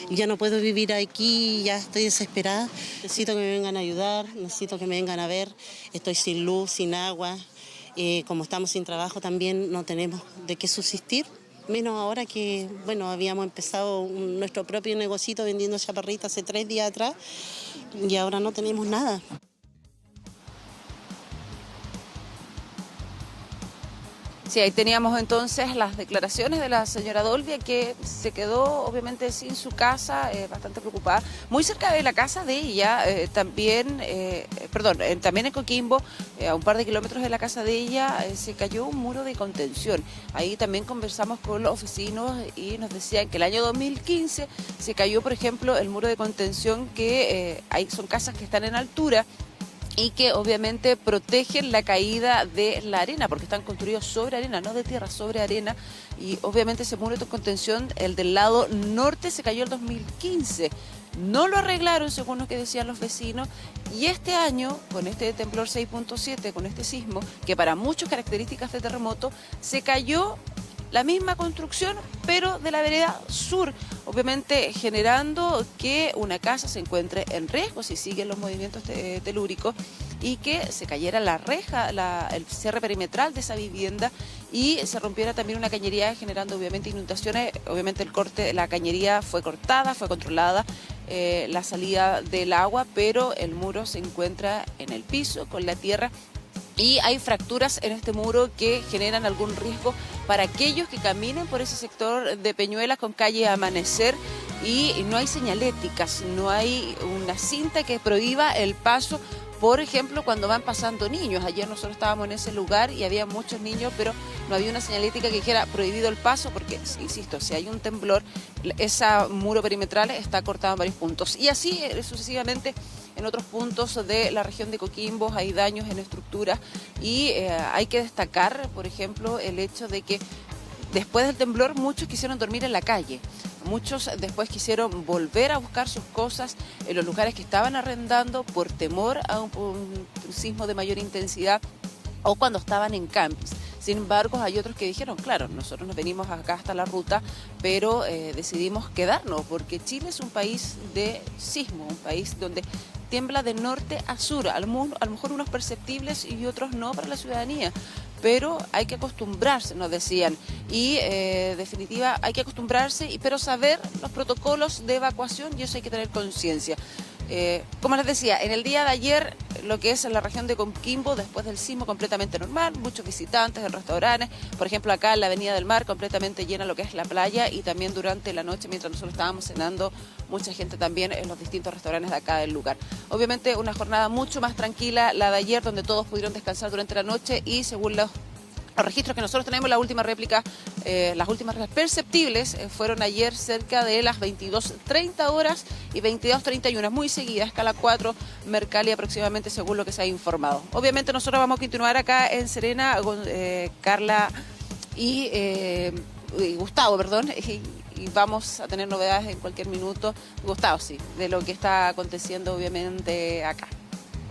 Ya no puedo vivir aquí, ya estoy desesperada. Necesito que me vengan a ayudar, necesito que me vengan a ver. Estoy sin luz, sin agua. Como estamos sin trabajo también no tenemos de qué subsistir. Menos ahora que, bueno, habíamos empezado nuestro propio negocito vendiendo chaparritas hace 3 días atrás y ahora no tenemos nada. Sí, ahí teníamos entonces las declaraciones de la señora Dolvia, que se quedó obviamente sin su casa, bastante preocupada. Muy cerca de la casa de ella, también en Coquimbo, a un par de kilómetros de la casa de ella, se cayó un muro de contención. Ahí también conversamos con los vecinos y nos decían que el año 2015 se cayó, por ejemplo, el muro de contención, que son casas que están en altura y que obviamente protegen la caída de la arena, porque están construidos sobre arena, no de tierra, sobre arena, y obviamente ese muro de contención, el del lado norte, se cayó el 2015. No lo arreglaron, según lo que decían los vecinos, y este año, con este temblor 6.7, con este sismo, que para muchas características de terremoto, se cayó la misma construcción, pero de la vereda sur, obviamente generando que una casa se encuentre en riesgo si siguen los movimientos telúricos, y que se cayera la reja, el cierre perimetral de esa vivienda, y se rompiera también una cañería, generando obviamente inundaciones. Obviamente la cañería fue cortada, fue controlada la salida del agua, pero el muro se encuentra en el piso con la tierra. Y hay fracturas en este muro que generan algún riesgo para aquellos que caminen por ese sector de Peñuelas con calle Amanecer, y no hay señaléticas, no hay una cinta que prohíba el paso. Por ejemplo, cuando van pasando niños, ayer nosotros estábamos en ese lugar y había muchos niños, pero no había una señalética que dijera prohibido el paso, porque, insisto, si hay un temblor, ese muro perimetral está cortado en varios puntos. Y así sucesivamente en otros puntos de la región de Coquimbo hay daños en estructuras, y hay que destacar, por ejemplo, el hecho de que después del temblor muchos quisieron dormir en la calle. Muchos después quisieron volver a buscar sus cosas en los lugares que estaban arrendando por temor a un sismo de mayor intensidad, o cuando estaban en campings. Sin embargo, hay otros que dijeron, claro, nosotros nos venimos acá hasta la ruta, pero decidimos quedarnos, porque Chile es un país de sismo, un país donde tiembla de norte a sur, a lo mejor unos perceptibles y otros no para la ciudadanía, pero hay que acostumbrarse, nos decían, y definitiva hay que acostumbrarse, pero saber los protocolos de evacuación, y eso hay que tener conciencia. Como les decía, en el día de ayer, lo que es en la región de Coquimbo, después del sismo, completamente normal, muchos visitantes en restaurantes, por ejemplo acá en la Avenida del Mar, completamente llena lo que es la playa, y también durante la noche, mientras nosotros estábamos cenando, mucha gente también en los distintos restaurantes de acá del lugar. Obviamente una jornada mucho más tranquila la de ayer, donde todos pudieron descansar durante la noche, y según los registros que nosotros tenemos, la última réplica, las últimas perceptibles fueron ayer cerca de las 22:30 horas y 22:31, muy seguidas, escala 4, Mercalli aproximadamente, según lo que se ha informado. Obviamente nosotros vamos a continuar acá en Serena, Carla y Gustavo, perdón, y vamos a tener novedades en cualquier minuto, Gustavo, sí, de lo que está aconteciendo obviamente acá.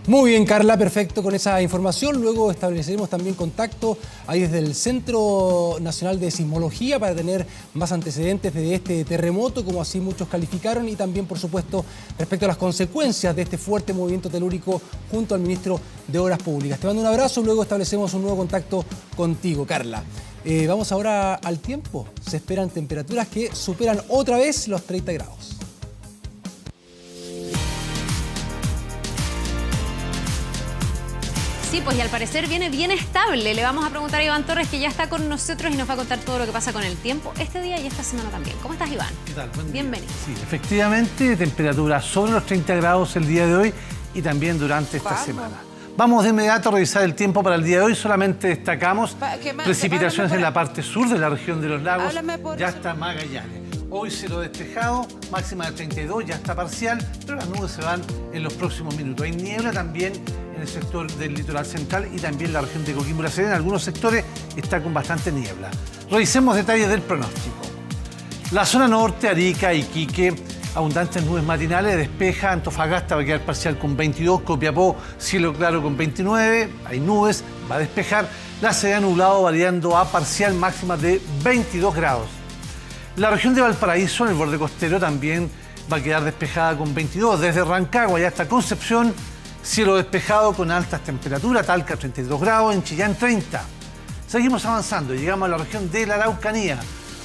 Muy bien, Carla, perfecto con esa información. Luego estableceremos también contacto ahí desde el Centro Nacional de Sismología para tener más antecedentes de este terremoto, como así muchos calificaron, y también, por supuesto, respecto a las consecuencias de este fuerte movimiento telúrico junto al ministro de Obras Públicas. Te mando un abrazo, luego establecemos un nuevo contacto contigo, Carla. Vamos ahora al tiempo. Se esperan temperaturas que superan otra vez los 30 grados. Sí, pues y al parecer viene bien estable. Le vamos a preguntar a Iván Torres, que ya está con nosotros y nos va a contar todo lo que pasa con el tiempo este día y esta semana también. ¿Cómo estás, Iván? ¿Qué tal? Buen día. Bienvenido. Sí, efectivamente, temperatura sobre los 30 grados el día de hoy y también durante esta semana. Vamos de inmediato a revisar el tiempo para el día de hoy. Solamente destacamos precipitaciones en la parte sur de la región de los lagos, ya está Magallanes. Hoy cielo despejado, máxima de 32, ya está parcial, pero las nubes se van en los próximos minutos. Hay niebla también en el sector del litoral central y también la región de Coquimbo y La Serena. En algunos sectores está con bastante niebla. Revisemos detalles del pronóstico. La zona norte, Arica, Iquique, abundantes nubes matinales, despeja. Antofagasta va a quedar parcial con 22, Copiapó, cielo claro con 29, hay nubes, va a despejar. La Serena nublado variando a parcial, máxima de 22 grados. La región de Valparaíso, en el borde costero, también va a quedar despejada con 22. Desde Rancagua y hasta Concepción, cielo despejado con altas temperaturas, Talca 32 grados, en Chillán 30. Seguimos avanzando y llegamos a la región de la Araucanía.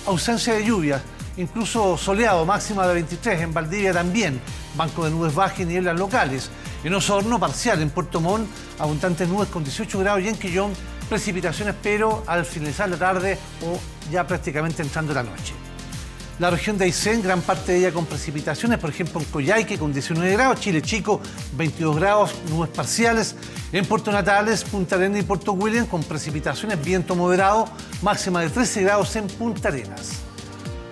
Ausencia de lluvias, incluso soleado, máxima de 23. En Valdivia también, banco de nubes bajas y nieblas locales. En Osorno, parcial. En Puerto Montt, abundantes nubes con 18 grados. Y en Quillón, precipitaciones, pero al finalizar la tarde o ya prácticamente entrando la noche. La región de Aysén, gran parte de ella con precipitaciones, por ejemplo en Coyhaique con 19 grados, Chile Chico 22 grados, nubes parciales. En Puerto Natales, Punta Arenas y Puerto William con precipitaciones, viento moderado, máxima de 13 grados en Punta Arenas.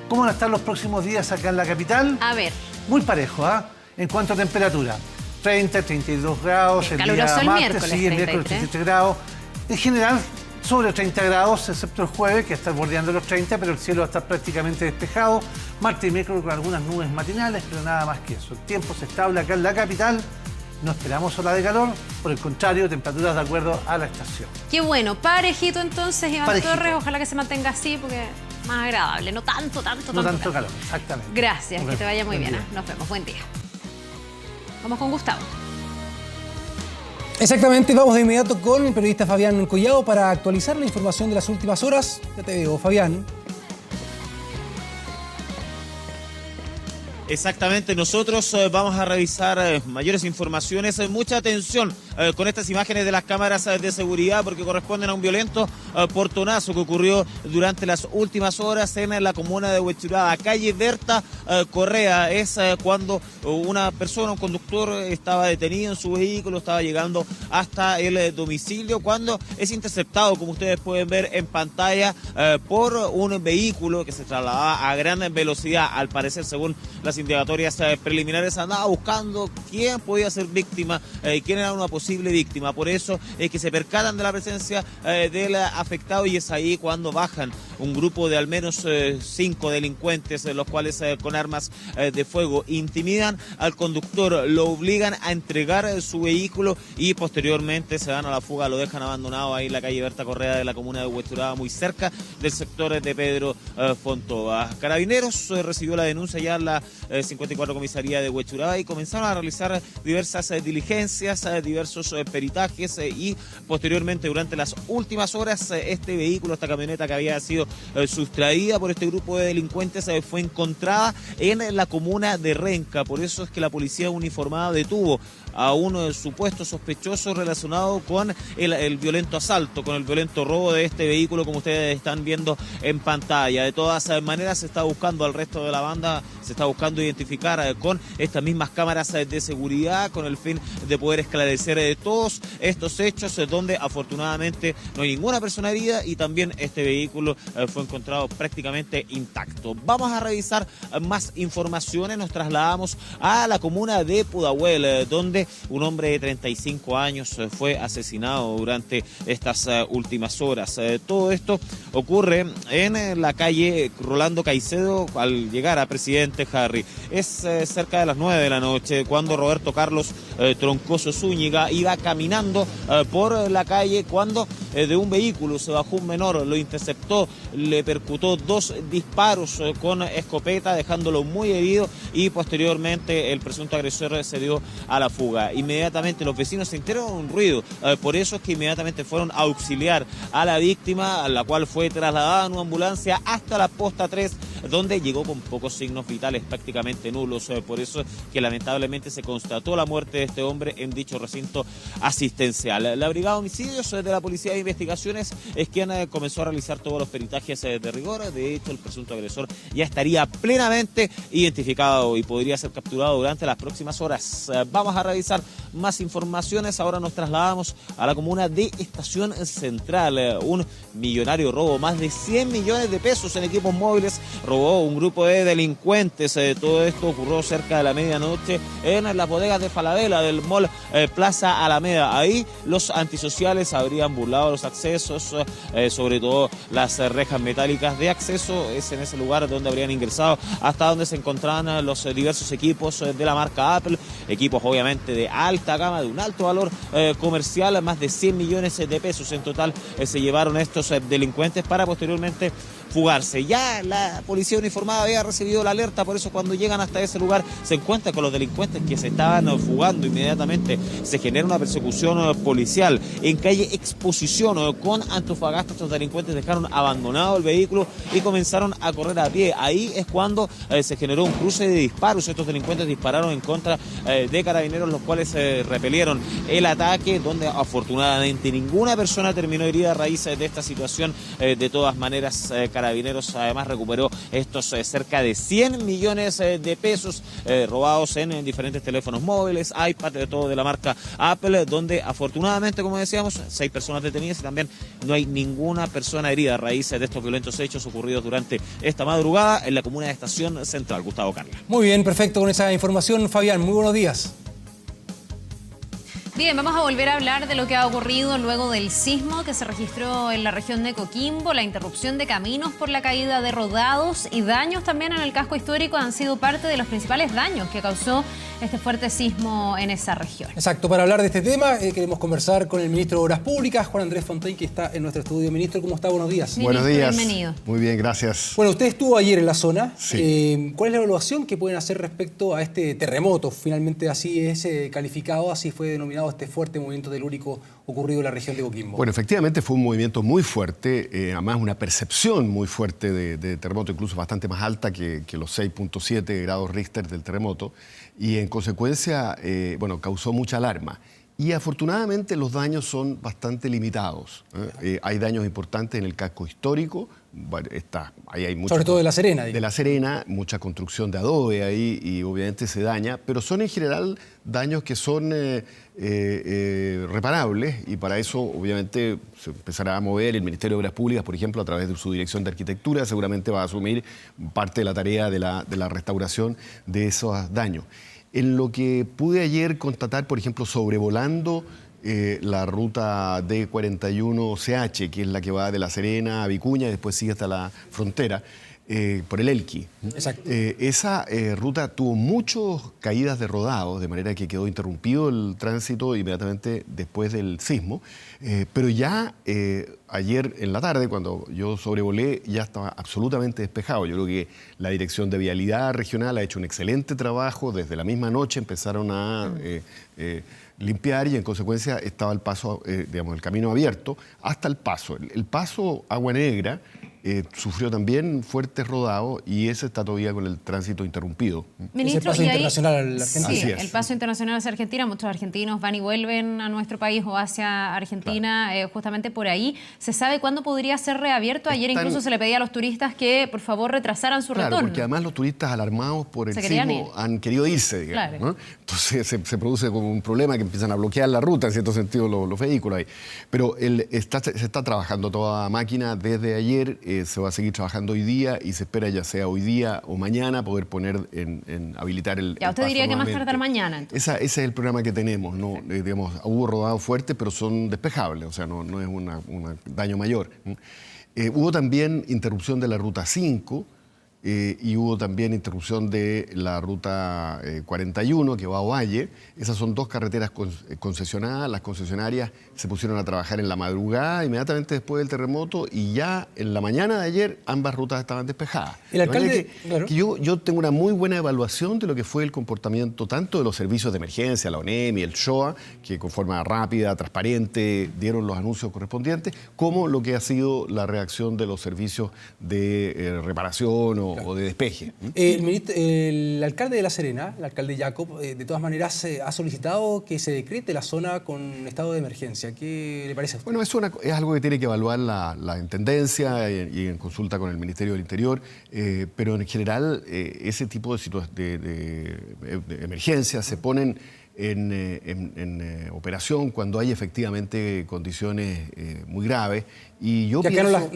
¿Cómo van a estar los próximos días acá en la capital? A ver. Muy parejo, ¿ah? En cuanto a temperatura, 30, 32 grados, el día martes, sí, el miércoles 33 grados. En general, sobre 30 grados, excepto el jueves, que está bordeando los 30, pero el cielo va a estar prácticamente despejado. Martes y miércoles con algunas nubes matinales, pero nada más que eso. El tiempo se estable acá en la capital. No esperamos ola de calor, por el contrario, temperaturas de acuerdo a la estación. Qué bueno, parejito entonces, Iván Parejito. Torres, ojalá que se mantenga así porque es más agradable, no tanto calor. Exactamente. Gracias, que te vaya muy bien. Nos vemos, buen día. Vamos con Gustavo. Exactamente, vamos de inmediato con el periodista Fabián Collado para actualizar la información de las últimas horas. Ya te veo, Fabián. Exactamente, nosotros vamos a revisar mayores informaciones. Mucha atención con estas imágenes de las cámaras de seguridad porque corresponden a un violento portonazo que ocurrió durante las últimas horas en la comuna de Huechuraba, calle Berta Correa. Es cuando una persona, un conductor, estaba detenido en su vehículo, estaba llegando hasta el domicilio, cuando es interceptado, como ustedes pueden ver en pantalla, por un vehículo que se trasladaba a gran velocidad. Al parecer, según las indagatorias preliminares, andaba buscando quién podía ser víctima, quién era una posible víctima. Por eso es que se percatan de la presencia del afectado y es ahí cuando bajan un grupo de al menos 5 delincuentes, los cuales con armas de fuego intimidan al conductor, lo obligan a entregar su vehículo y posteriormente se dan a la fuga, lo dejan abandonado ahí en la calle Berta Correa de la comuna de Huechuraba, muy cerca del sector de Pedro Fontova. Carabineros recibió la denuncia ya en la 54 comisaría de Huechuraba y comenzaron a realizar diversas diligencias, diversos peritajes y posteriormente durante las últimas horas este vehículo, esta camioneta que había sido sustraída por este grupo de delincuentes fue encontrada en la comuna de Renca. Por eso es que la policía uniformada detuvo a un supuesto sospechoso relacionado con el violento asalto, con el violento robo de este vehículo, como ustedes están viendo en pantalla. De todas maneras se está buscando al resto de la banda, se está buscando identificar con estas mismas cámaras de seguridad con el fin de poder esclarecer todos estos hechos donde afortunadamente no hay ninguna persona herida y también este vehículo fue encontrado prácticamente intacto. Vamos a revisar más informaciones, nos trasladamos a la comuna de Pudahuel, donde un hombre de 35 años fue asesinado durante estas últimas horas. Todo esto ocurre en la calle Rolando Caicedo al llegar a Presidente Harry. Es cerca de las 9 de la noche cuando Roberto Carlos Troncoso Zúñiga iba caminando por la calle cuando de un vehículo se bajó un menor, lo interceptó, le percutó 2 disparos con escopeta dejándolo muy herido y posteriormente el presunto agresor se dio a la fuga. Inmediatamente los vecinos se enteraron de un ruido, por eso es que inmediatamente fueron a auxiliar a la víctima, a la cual fue trasladada en una ambulancia hasta la posta 3, donde llegó con pocos signos vitales, prácticamente nulos. Por eso que lamentablemente se constató la muerte de este hombre en dicho recinto asistencial. La Brigada de Homicidios de la Policía de Investigaciones es quien comenzó a realizar todos los peritajes de rigor. De hecho, el presunto agresor ya estaría plenamente identificado y podría ser capturado durante las próximas horas. Vamos a revisar más informaciones. Ahora nos trasladamos a la comuna de Estación Central. Un millonario robo, más de 100 millones de pesos en equipos móviles, robó un grupo de delincuentes. Todo esto ocurrió cerca de la medianoche en las bodegas de Falabella del mall Plaza Alameda. Ahí los antisociales habrían burlado los accesos, sobre todo las rejas metálicas de acceso. Es en ese lugar donde habrían ingresado, hasta donde se encontraban los diversos equipos de la marca Apple, equipos obviamente de alta gama, de un alto valor comercial, más de 100 millones de pesos en total se llevaron estos delincuentes para posteriormente fugarse. Ya la policía uniformada había recibido la alerta, por eso cuando llegan hasta ese lugar se encuentran con los delincuentes que se estaban fugando. Inmediatamente se genera una persecución policial. En calle Exposición con Antofagasta, estos delincuentes dejaron abandonado el vehículo y comenzaron a correr a pie. Ahí es cuando se generó un cruce de disparos. Estos delincuentes dispararon en contra de carabineros, los cuales repelieron el ataque, donde afortunadamente ninguna persona terminó herida a raíz de esta situación. De todas maneras, Carabineros además recuperó estos cerca de 100 millones de pesos robados en diferentes teléfonos móviles, iPad, de todo de la marca Apple, donde afortunadamente, como decíamos, 6 personas detenidas y también no hay ninguna persona herida a raíz de estos violentos hechos ocurridos durante esta madrugada en la comuna de Estación Central. Gustavo Carla. Muy bien, perfecto con esa información, Fabián. Muy buenos días. Bien, vamos a volver a hablar de lo que ha ocurrido luego del sismo que se registró en la región de Coquimbo. La interrupción de caminos por la caída de rodados y daños también en el casco histórico han sido parte de los principales daños que causó este fuerte sismo en esa región. Exacto, para hablar de este tema queremos conversar con el ministro de Obras Públicas, Juan Andrés Fontaine, que está en nuestro estudio. Ministro, ¿cómo está? Buenos días. Buenos días. Bienvenido. Muy bien, gracias. Bueno, usted estuvo ayer en la zona. Sí. ¿Cuál es la evaluación que pueden hacer respecto a este terremoto? Finalmente así es calificado, así fue denominado este fuerte movimiento telúrico ocurrido en la región de Coquimbo. Bueno, efectivamente fue un movimiento muy fuerte, además una percepción muy fuerte de terremoto, incluso bastante más alta que los 6.7 grados Richter del terremoto, y en consecuencia, bueno, causó mucha alarma. Y afortunadamente los daños son bastante limitados. Hay daños importantes en el casco histórico. Bueno, ahí hay mucha, sobre todo de La Serena. De La Serena, mucha construcción de adobe ahí y obviamente se daña, pero son en general daños que son reparables y para eso obviamente se empezará a mover el Ministerio de Obras Públicas, por ejemplo, a través de su Dirección de Arquitectura, seguramente va a asumir parte de la tarea de la restauración de esos daños. En lo que pude ayer constatar, por ejemplo, sobrevolando la ruta D41CH, que es la que va de La Serena a Vicuña y después sigue hasta la frontera, por el Elqui. Exacto. Esa ruta tuvo muchas caídas de rodados, de manera que quedó interrumpido el tránsito inmediatamente después del sismo, pero ya ayer en la tarde, cuando yo sobrevolé, ya estaba absolutamente despejado. Yo creo que la Dirección de Vialidad Regional ha hecho un excelente trabajo. Desde la misma noche empezaron a limpiar y en consecuencia estaba el paso, digamos, el camino abierto hasta el paso. El paso Agua Negra sufrió también fuertes rodados y ese está todavía con el tránsito interrumpido. Ministro, ¿Es el paso internacional a la Argentina? Sí, Así es. el paso internacional hacia Argentina. Muchos argentinos van y vuelven a nuestro país o hacia Argentina, claro. Justamente por ahí. ¿Se sabe cuándo podría ser reabierto? Ayer incluso se le pedía a los turistas que por favor retrasaran su retorno. Porque además los turistas alarmados por el sismo han querido irse, digamos, claro. ¿no? Entonces se produce como un problema que empiezan a bloquear la ruta, en cierto sentido, los vehículos ahí. Pero se está trabajando toda máquina desde ayer, se va a seguir trabajando hoy día y se espera ya sea hoy día o mañana poder poner habilitar el Ya, usted diría que más tardar mañana. Ese es el programa que tenemos, ¿no? Digamos, hubo rodados fuertes, pero son despejables, o sea, no es un daño mayor. Hubo también interrupción de la ruta 5 y hubo también interrupción de la ruta 41 que va a Ovalle. Esas son dos carreteras concesionadas. Las concesionarias se pusieron a trabajar en la madrugada, inmediatamente después del terremoto, y ya en la mañana de ayer ambas rutas estaban despejadas. El alcalde, claro. Que yo tengo una muy buena evaluación de lo que fue el comportamiento tanto de los servicios de emergencia, la ONEM y el SHOA, que con forma rápida, transparente, dieron los anuncios correspondientes, como lo que ha sido la reacción de los servicios de reparación o de despeje. El alcalde de La Serena, el alcalde Jacob, de todas maneras ha solicitado que se decrete la zona con estado de emergencia. ¿Qué le parece a usted? Bueno, es algo que tiene que evaluar la Intendencia y en consulta con el Ministerio del Interior, pero en general ese tipo de emergencias se ponen en operación cuando hay efectivamente condiciones muy graves. Y yo pienso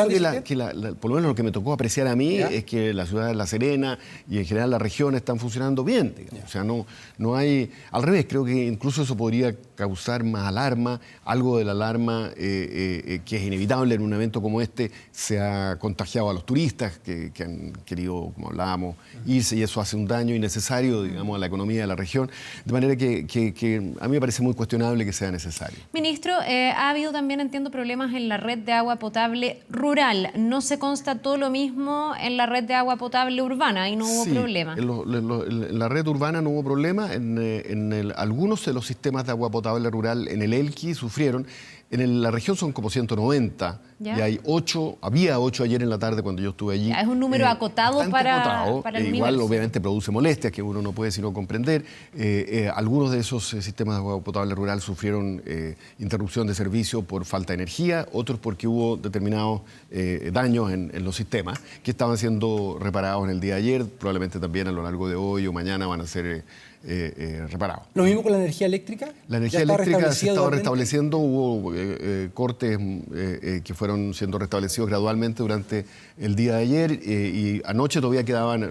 que por lo menos lo que me tocó apreciar a mí es que la ciudad de La Serena y en general la región están funcionando bien. O sea, no hay... Al revés, creo que incluso eso podría causar más alarma. Algo de la alarma que es inevitable en un evento como este se ha contagiado a los turistas que han querido, como hablábamos, irse, y eso hace un daño innecesario, digamos, a la economía de la región. De manera que a mí me parece muy cuestionable que sea necesario. Ministro, ha habido también, entiendo, problemas en la red de agua potable rural. ¿No se constató lo mismo en la red de agua potable urbana y no hubo problema? En la red urbana no hubo problema. Algunos de los sistemas de agua potable rural en el Elqui sufrieron. En la región son como 190 y hay 8, había 8 ayer en la tarde cuando yo estuve allí. Es un número acotado para el igual universo. obviamente produce molestias que uno no puede sino comprender. Algunos de esos sistemas de agua potable rural sufrieron interrupción de servicio por falta de energía, otros porque hubo determinados daños en los sistemas que estaban siendo reparados en el día de ayer, probablemente también a lo largo de hoy o mañana van a ser reparados. ¿Lo mismo con la energía eléctrica? La energía eléctrica se estaba restableciendo, hubo cortes que fueron siendo restablecidos gradualmente durante el día de ayer y anoche todavía quedaban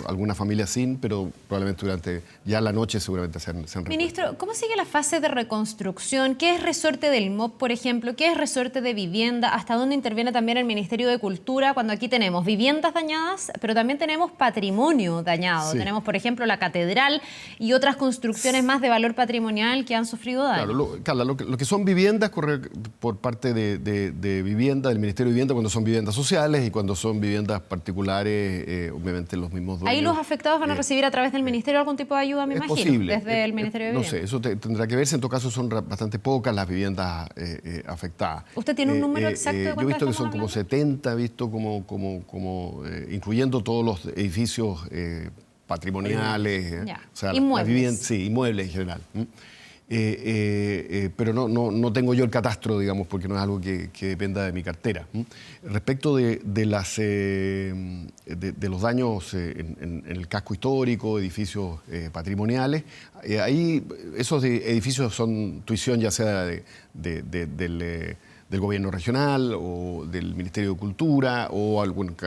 algunas familias sin, pero probablemente durante ya la noche seguramente se han repuesto. Ministro, ¿cómo sigue la fase de reconstrucción? ¿Qué es resorte del MOP, por ejemplo? ¿Qué es resorte de vivienda? ¿Hasta dónde interviene también el Ministerio de Cultura cuando aquí tenemos viviendas dañadas, pero también tenemos patrimonio dañado? Sí. Tenemos, por ejemplo, la catedral y otras construcciones más de valor patrimonial que han sufrido daño. Claro, Carla, lo que son viviendas corre por parte de vivienda, del Ministerio de Vivienda, cuando son viviendas sociales y cuando son viviendas particulares, obviamente los mismos dueños. Ahí los afectados van a recibir a través del Ministerio algún tipo de ayuda, me imagino, posible. desde el Ministerio de Vivienda. No sé, eso tendrá que verse. En todo caso, son bastante pocas las viviendas afectadas. ¿Usted tiene un número exacto de cuántas yo he visto que son estamos como 70, he visto incluyendo todos los edificios patrimoniales, o sea, inmuebles. Inmuebles en general. Pero no tengo yo el catastro, digamos, porque no es algo que dependa de mi cartera. Respecto de los daños en el casco histórico, edificios patrimoniales, ahí esos edificios son tuición ya sea del gobierno regional o del Ministerio de Cultura o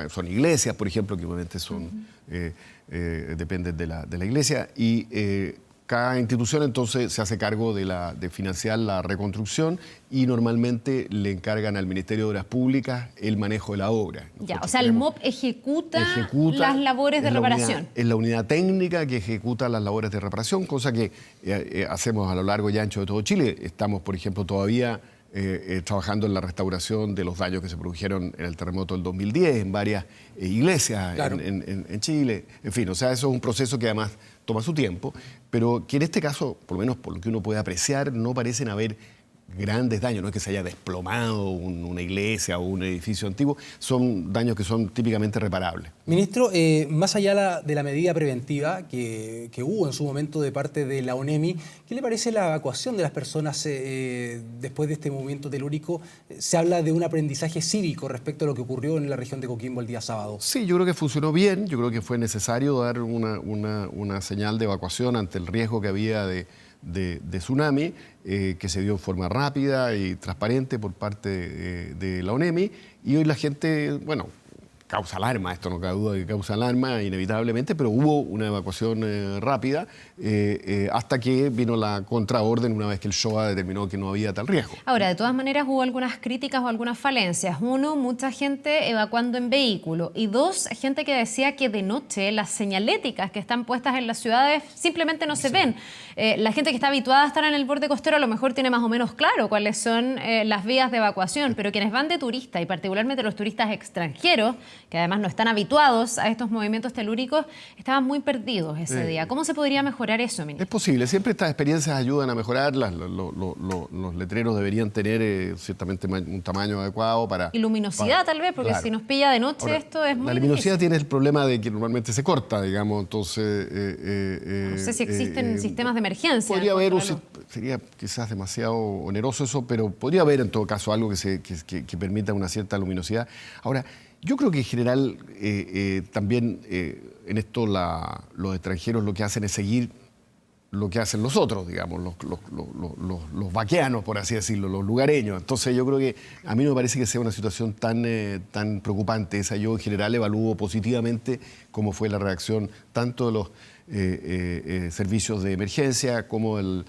son iglesias, por ejemplo, que obviamente dependen de la iglesia y cada institución entonces se hace cargo de financiar la reconstrucción y normalmente le encargan al Ministerio de Obras Públicas el manejo de la obra. Ya, o sea, el MOP ejecuta las labores de reparación. Es la unidad técnica que ejecuta las labores de reparación, cosa que hacemos a lo largo y ancho de todo Chile. Estamos, por ejemplo, todavía trabajando en la restauración de los daños que se produjeron en el terremoto del 2010 en varias iglesias en Chile. En fin, o sea, eso es un proceso que además toma su tiempo, pero que en este caso, por lo menos por lo que uno puede apreciar, no parecen haber grandes daños, no es que se haya desplomado una iglesia o un edificio antiguo, son daños que son típicamente reparables. Ministro, más allá de la medida preventiva que hubo en su momento de parte de la ONEMI, ¿qué le parece la evacuación de las personas después de este movimiento telúrico? Se habla de un aprendizaje cívico respecto a lo que ocurrió en la región de Coquimbo el día sábado. Sí, yo creo que funcionó bien, yo creo que fue necesario dar una señal de evacuación ante el riesgo que había de tsunami, que se dio en forma rápida y transparente por parte de la ONEMI, y hoy la gente, bueno, causa alarma, esto no cabe duda que causa alarma inevitablemente, pero hubo una evacuación rápida hasta que vino la contraorden una vez que el SHOA determinó que no había tal riesgo. Ahora, de todas maneras hubo algunas críticas o algunas falencias. Uno, mucha gente evacuando en vehículo y dos, gente que decía que de noche las señaléticas que están puestas en las ciudades simplemente no se ven. La gente que está habituada a estar en el borde costero a lo mejor tiene más o menos claro cuáles son las vías de evacuación, pero quienes van de turista y particularmente los turistas extranjeros, que además no están habituados a estos movimientos telúricos, estaban muy perdidos ese día. ¿Cómo se podría mejorar eso, ministro? Es posible, siempre estas experiencias ayudan a mejorar, los letreros deberían tener ciertamente un tamaño adecuado para... Y luminosidad tal vez, porque claro. si nos pilla de noche Ahora, esto es muy La luminosidad difícil. tiene el problema de que normalmente se corta, digamos, entonces... no sé si existen sistemas de emergencia. Podría haber, sería quizás demasiado oneroso eso, pero podría haber en todo caso algo que permita una cierta luminosidad. Ahora, yo creo que en general también en esto los extranjeros lo que hacen es seguir lo que hacen los otros, digamos, los vaqueanos, por así decirlo, los lugareños. Entonces yo creo que a mí no me parece que sea una situación tan preocupante esa. Yo en general evalúo positivamente cómo fue la reacción tanto de los servicios de emergencia, como el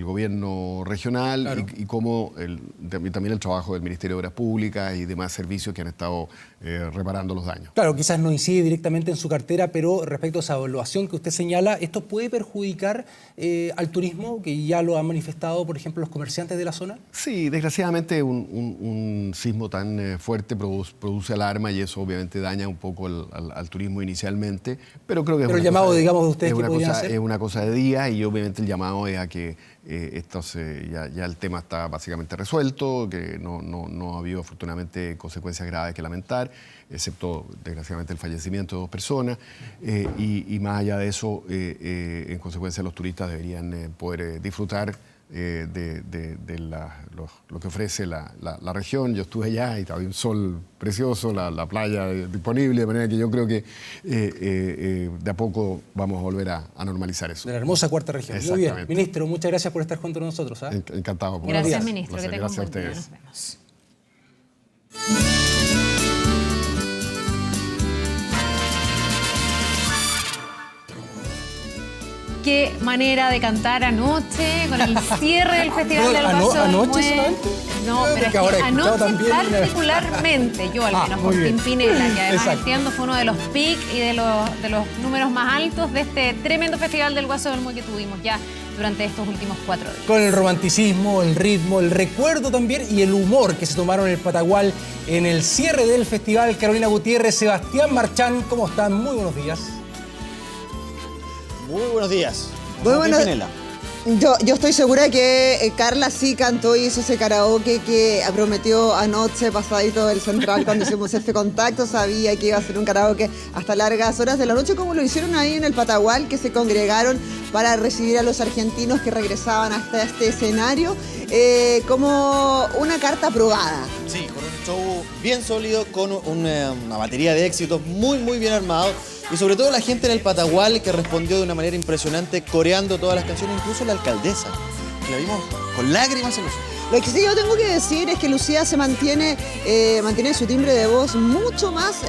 gobierno regional, claro, y como también el trabajo del Ministerio de Obras Públicas y demás servicios que han estado reparando los daños. Claro, quizás no incide directamente en su cartera, pero respecto a esa evaluación que usted señala, ¿esto puede perjudicar al turismo, que ya lo han manifestado, por ejemplo, los comerciantes de la zona? Sí, desgraciadamente un sismo tan fuerte produce alarma y eso obviamente daña un poco al turismo inicialmente, pero creo que el llamado, digamos, de ustedes, ¿qué podrían hacer? Es una cosa de día y obviamente el llamado es a que ya el tema está básicamente resuelto, que no ha habido afortunadamente consecuencias graves que lamentar, excepto desgraciadamente el fallecimiento de 2 personas, y más allá de eso, en consecuencia los turistas deberían poder disfrutar lo que ofrece la región. Yo estuve allá y había un sol precioso, la playa disponible, de manera que yo creo que de a poco vamos a volver a normalizar eso. De la hermosa cuarta región. Muy bien. Ministro, muchas gracias por estar junto con nosotros. Encantado. Gracias, ministro. Que gracias a ustedes. Nos vemos. Qué manera de cantar anoche, con el cierre del Festival del Vaso del ¿Anoche Mue. solamente? No, pero es que anoche también particularmente, yo al menos, por Pimpinela, que además Exacto. entiendo fue uno de los pics y de los números más altos de este tremendo Festival del Vaso del Mue que tuvimos ya durante estos últimos 4 días. Con el romanticismo, el ritmo, el recuerdo también y el humor que se tomaron en el Patagual en el cierre del festival. Carolina Gutiérrez, Sebastián Marchán, ¿cómo están? Muy buenos días. Muy buenos días. Muy buenos. Yo estoy segura que Carla sí cantó y hizo ese karaoke que prometió anoche, pasadito del Central, cuando hicimos este contacto. Sabía que iba a ser un karaoke hasta largas horas de la noche, como lo hicieron ahí en el Patagual, que se congregaron para recibir a los argentinos que regresaban hasta este escenario, como una carta aprobada. Sí, con un show bien sólido, con una batería de éxitos muy bien armado. Y sobre todo la gente en el Patagual que respondió de una manera impresionante, coreando todas las canciones, incluso la alcaldesa, que la vimos con lágrimas en los ojos. Lo que sí yo tengo que decir es que Lucía se mantiene su timbre de voz mucho más,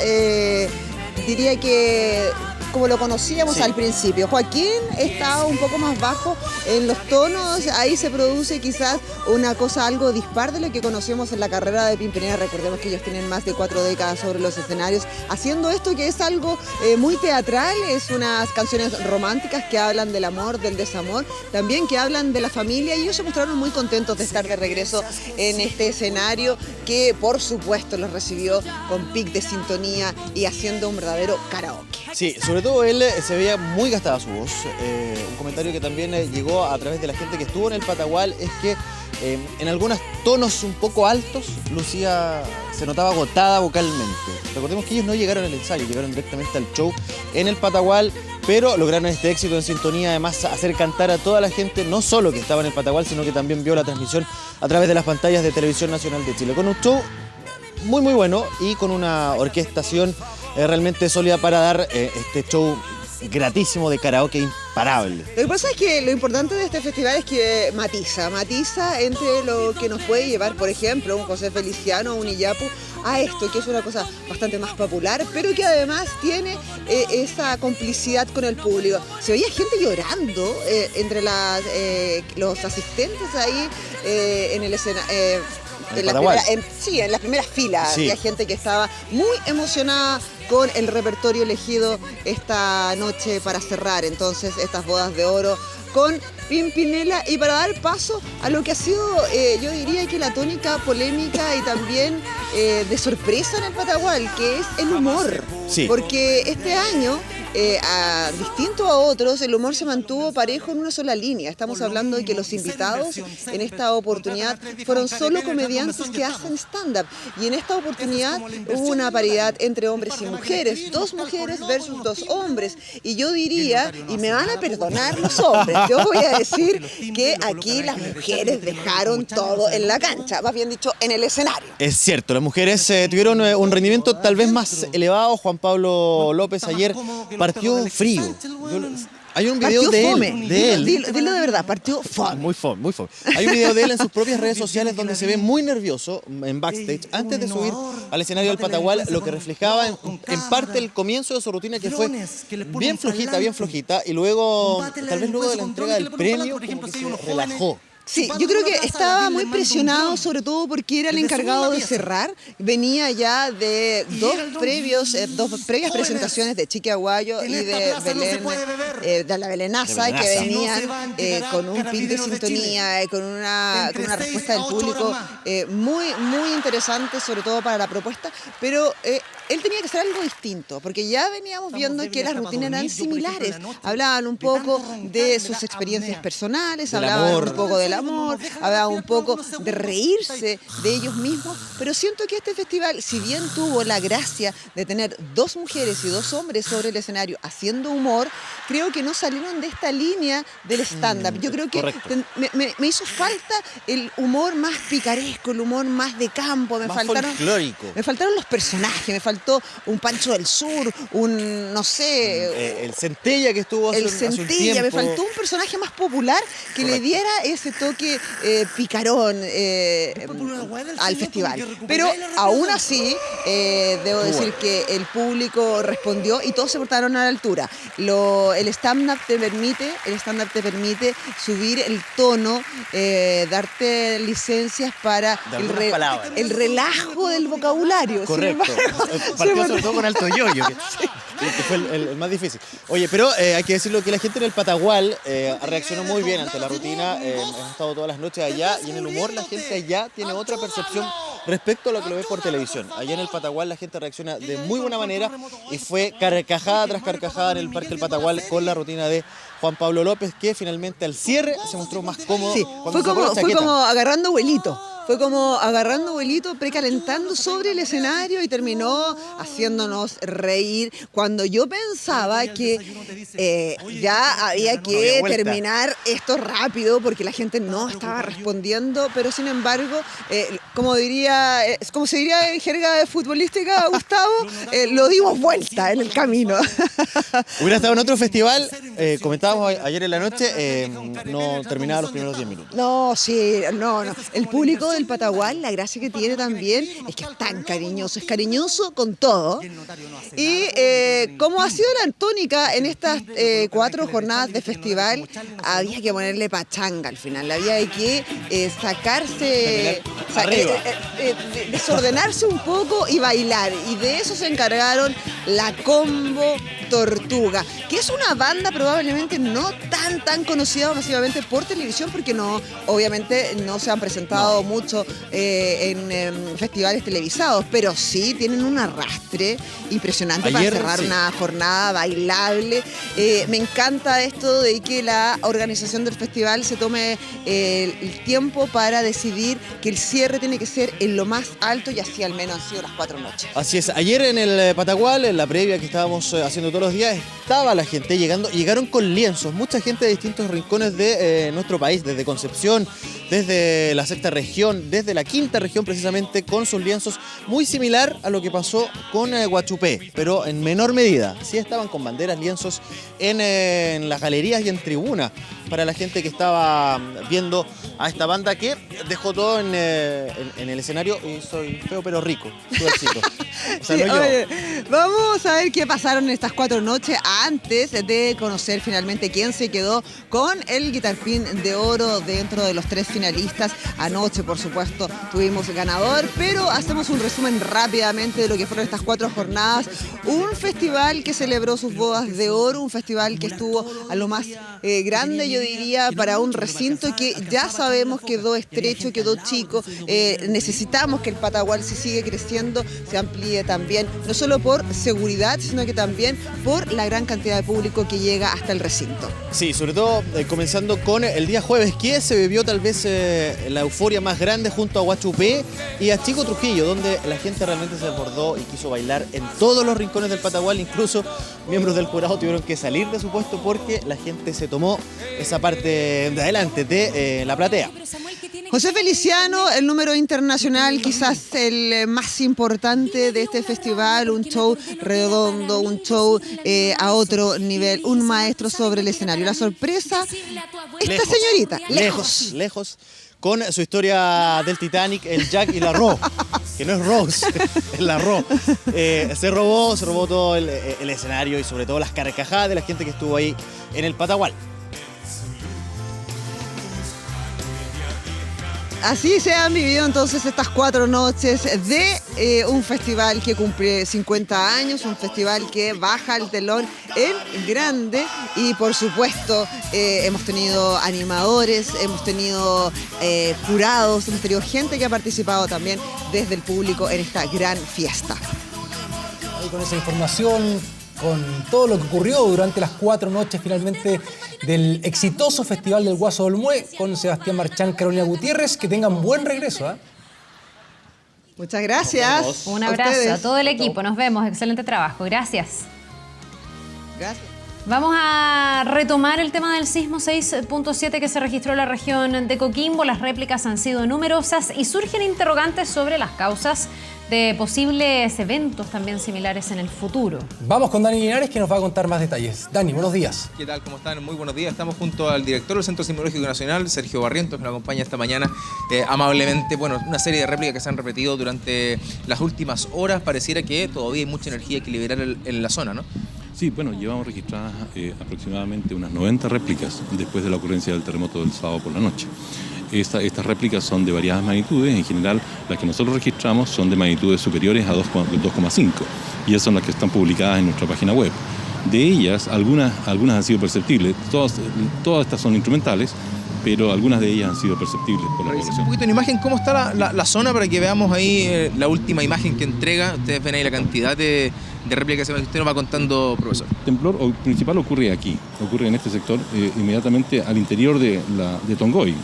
diría que como lo conocíamos al principio. Joaquín está un poco más bajo en los tonos, ahí se produce quizás una cosa algo dispar de lo que conocíamos en la carrera de Pimpinela. Recordemos que ellos tienen más de 4 décadas sobre los escenarios haciendo esto, que es algo muy teatral, es unas canciones románticas que hablan del amor, del desamor, también que hablan de la familia, y ellos se mostraron muy contentos de estar de regreso en este escenario que por supuesto los recibió con pic de sintonía y haciendo un verdadero karaoke. Sí, sobre todo él se veía muy gastada su voz. Un comentario que también llegó a través de la gente que estuvo en el Patagual es que en algunos tonos un poco altos Lucía se notaba agotada vocalmente. Recordemos que ellos no llegaron al ensayo, llegaron directamente al show en el Patagual, pero lograron este éxito en sintonía, además hacer cantar a toda la gente, no solo que estaba en el Patagual, sino que también vio la transmisión a través de las pantallas de Televisión Nacional de Chile, con un show muy bueno y con una orquestación realmente sólida para dar este show gratísimo de karaoke imparable. Lo que pasa es que lo importante de este festival es que matiza entre lo que nos puede llevar, por ejemplo, un José Feliciano o un Iyapu, a esto, que es una cosa bastante más popular, pero que además tiene esa complicidad con el público. Se veía gente llorando entre los asistentes ahí en el escenario. En las primeras filas había gente que estaba muy emocionada con el repertorio elegido esta noche para cerrar entonces estas bodas de oro con Pimpinela, y para dar paso a lo que ha sido, yo diría que la tónica polémica y también de sorpresa en el Patagual, que es el humor. Sí. Porque este año, distinto a otros, el humor se mantuvo parejo en una sola línea. Estamos hablando de que los invitados en esta oportunidad fueron solo comediantes que hacen stand-up. Y en esta oportunidad hubo una paridad entre hombres y mujeres, 2 mujeres versus 2 hombres. Y yo diría, y me van a perdonar los hombres, yo voy a decir que aquí las mujeres dejaron todo en la cancha, más bien dicho, en el escenario. Es cierto, las mujeres tuvieron un rendimiento tal vez más elevado. Juan Pablo López ayer partió frío. Hay un video de él. Dilo de verdad, partió fome. Muy fome, muy fome. Hay un video de él en sus propias redes sociales donde se ve muy nervioso en backstage antes de subir al escenario del Patagual, lo que reflejaba en parte el comienzo de su rutina, que fue bien flojita, y luego, tal vez luego de la entrega del premio, como que se relajó. Sí, yo creo que estaba muy presionado, sobre todo porque era el encargado de cerrar. Venía ya de dos previas presentaciones de Chiqui Aguayo y de Belén, de la Belenaza, que venían con un pic de sintonía, con una respuesta del público muy interesante, sobre todo para la propuesta, pero él tenía que hacer algo distinto, porque ya veníamos viendo que las rutinas eran similares. Hablaban un poco de sus experiencias personales, hablaban un poco del amor, hablaban un poco de reírse de ellos mismos, pero siento que este festival, si bien tuvo la gracia de tener 2 mujeres y 2 hombres sobre el escenario haciendo humor, creo que no salieron de esta línea del stand-up. Yo creo que me hizo falta el humor más picaresco, el humor más de campo, me faltaron los personajes, me faltó un Pancho del Sur, un, no sé... el Centella que estuvo hace un tiempo. Me faltó un personaje más popular que le diera ese toque picarón al festival. Pero aún así, debo decir que el público respondió y todos se portaron a la altura. El stand-up te permite subir el tono, darte licencias para el relajo del vocabulario. Correcto. Partió sobre todo con Alto Yoyo, que fue el más difícil. Oye, pero hay que decirlo que la gente en el Patagual reaccionó muy bien ante la rutina. Hemos estado todas las noches allá y en el humor la gente allá tiene otra percepción respecto a lo que lo ve por televisión. Allá en el Patagual la gente reacciona de muy buena manera y fue carcajada tras carcajada en el Parque del Patagual con la rutina de Juan Pablo López, que finalmente al cierre se mostró más cómodo. Sí, fue como agarrando vuelito. Fue como agarrando vuelito, precalentando sobre el escenario y terminó haciéndonos reír cuando yo pensaba que ya había que terminar esto rápido porque la gente no estaba respondiendo, pero sin embargo, como se diría en jerga futbolística, Gustavo, lo dimos vuelta en el camino. Hubiera estado en otro festival, comentábamos ayer en la noche, no terminaba los primeros 10 minutos. No. El público del Patagual, la gracia que tiene también es que es tan cariñoso, es cariñoso con todo. Y como ha sido la tónica en estas 4 jornadas de festival, había que ponerle pachanga al final, había que sacarse, desordenarse un poco y bailar. Y de eso se encargaron la Combo Tortuga, que es una banda probablemente no tan conocida masivamente por televisión, porque obviamente no se han presentado mucho en festivales televisados, pero sí tienen un arrastre impresionante para cerrar una jornada bailable. Me encanta esto de que la organización del festival se tome el tiempo para decidir que el cierre tiene que ser en lo más alto, y así al menos han sido las 4 noches. Así es, ayer en el Patagual, en la previa que estábamos haciendo todos los días, estaba la gente llegaron con lienzos, mucha gente de distintos rincones de nuestro país, desde Concepción, desde la 6ª región, desde la 5ª región precisamente, con sus lienzos, muy similar a lo que pasó con Guachupé, pero en menor medida. Sí estaban con banderas, lienzos en las galerías y en tribuna, para la gente que estaba viendo a esta banda que dejó todo en el escenario. Y soy feo pero rico, suercito. O sea, sí, no yo. Oye, vamos a ver qué pasaron en estas 4 noches antes de conocer finalmente quién se quedó con el guitarpín de oro dentro de los 3 finalistas. Anoche, por supuesto, tuvimos ganador, pero hacemos un resumen rápidamente de lo que fueron estas 4 jornadas. Un festival que celebró sus bodas de oro, un festival que estuvo a lo más grande, yo diría, para un recinto que ya sabemos quedó estrecho, quedó chico. Necesitamos que el Patagual, si sigue creciendo, se amplíe también, no solo por seguridad, sino que también por la gran cantidad de público que llega hasta el recinto. Sí, sobre todo comenzando con el día jueves, que se vivió tal vez la euforia más grande junto a Guachupé y a Chico Trujillo, donde la gente realmente se desbordó y quiso bailar en todos los rincones del Patagual. Incluso miembros del jurado tuvieron que salir de su puesto porque la gente se tomó esa parte de adelante de la platea. José Feliciano, el número internacional, quizás el más importante de este festival, un show redondo, un show a otro nivel, un maestro sobre el escenario. La sorpresa, esta señorita, lejos, con su historia del Titanic, el Jack y la Rose, que no es Rose, es la Rose. Se robó todo el escenario y sobre todo las carcajadas de la gente que estuvo ahí en el Patagual. Así se han vivido entonces estas 4 noches de un festival que cumple 50 años, un festival que baja el telón en grande y por supuesto hemos tenido animadores, hemos tenido jurados, hemos tenido gente que ha participado también desde el público en esta gran fiesta. Y con esa información, con todo lo que ocurrió durante las 4 noches finalmente del exitoso Festival del Guaso de Olmué, con Sebastián Marchán, Carolina Gutiérrez, que tengan buen regreso, ¿eh? Muchas gracias. Un abrazo a todo el equipo, nos vemos, excelente trabajo, gracias. Gracias. Vamos a retomar el tema del sismo 6.7 que se registró en la región de Coquimbo. Las réplicas han sido numerosas y surgen interrogantes sobre las causas de posibles eventos también similares en el futuro. Vamos con Dani Linares, que nos va a contar más detalles. Dani, buenos días. ¿Qué tal? ¿Cómo están? Muy buenos días. Estamos junto al director del Centro Sismológico Nacional, Sergio Barrientos, que nos acompaña esta mañana amablemente. Bueno, una serie de réplicas que se han repetido durante las últimas horas. Pareciera que todavía hay mucha energía que liberar en la zona, ¿no? Sí, bueno, llevamos registradas aproximadamente unas 90 réplicas después de la ocurrencia del terremoto del sábado por la noche. Estas réplicas son de variadas magnitudes, en general las que nosotros registramos son de magnitudes superiores a 2,5 y esas son las que están publicadas en nuestra página web. De ellas, algunas han sido perceptibles, todas estas son instrumentales, pero algunas de ellas han sido perceptibles por la población. Un poquito en imagen, ¿cómo está la zona para que veamos ahí la última imagen que entrega? Ustedes ven ahí la cantidad de réplicas que usted nos va contando, profesor. El temblor principal ocurre aquí, ocurre en este sector, inmediatamente al interior de Tongoy,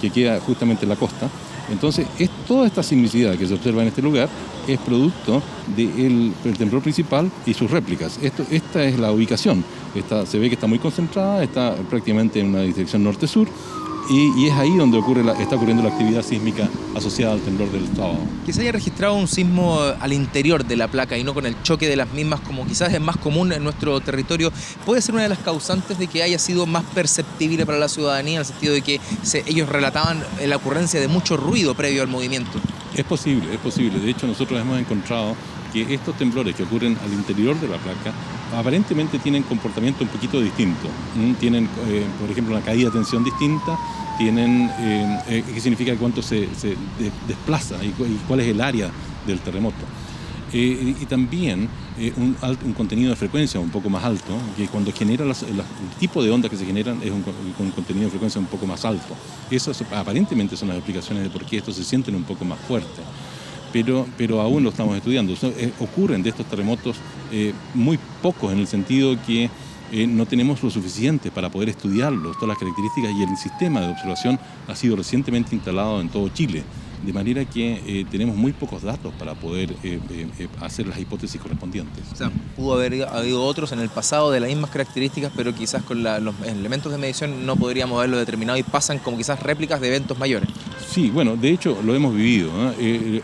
que queda justamente en la costa. Entonces, toda esta sismicidad que se observa en este lugar es producto del temblor principal y sus réplicas. Esta es la ubicación. Se ve que está muy concentrada, está prácticamente en una dirección norte-sur y es ahí donde está ocurriendo la actividad sísmica asociada al temblor del sábado. Que se haya registrado un sismo al interior de la placa y no con el choque de las mismas, como quizás es más común en nuestro territorio, puede ser una de las causantes de que haya sido más perceptible para la ciudadanía, en el sentido de que ellos relataban la ocurrencia de mucho ruido previo al movimiento. Es posible. De hecho, nosotros hemos encontrado que estos temblores que ocurren al interior de la placa aparentemente tienen comportamiento un poquito distinto. Tienen, por ejemplo, una caída de tensión distinta, tienen qué significa cuánto se desplaza y cuál es el área del terremoto. Y también un contenido de frecuencia un poco más alto, que cuando genera el tipo de ondas que se generan es un contenido de frecuencia un poco más alto. Esas aparentemente son las explicaciones de por qué estos se sienten un poco más fuertes. Pero aún lo estamos estudiando. Ocurren de estos terremotos muy pocos, en el sentido que no tenemos lo suficiente para poder estudiarlos, todas las características, y el sistema de observación ha sido recientemente instalado en todo Chile, de manera que tenemos muy pocos datos para poder hacer las hipótesis correspondientes. O sea, pudo haber habido otros en el pasado de las mismas características, pero quizás con los elementos de medición no podríamos haberlo determinado y pasan como quizás réplicas de eventos mayores. Sí, bueno, de hecho lo hemos vivido, ¿no?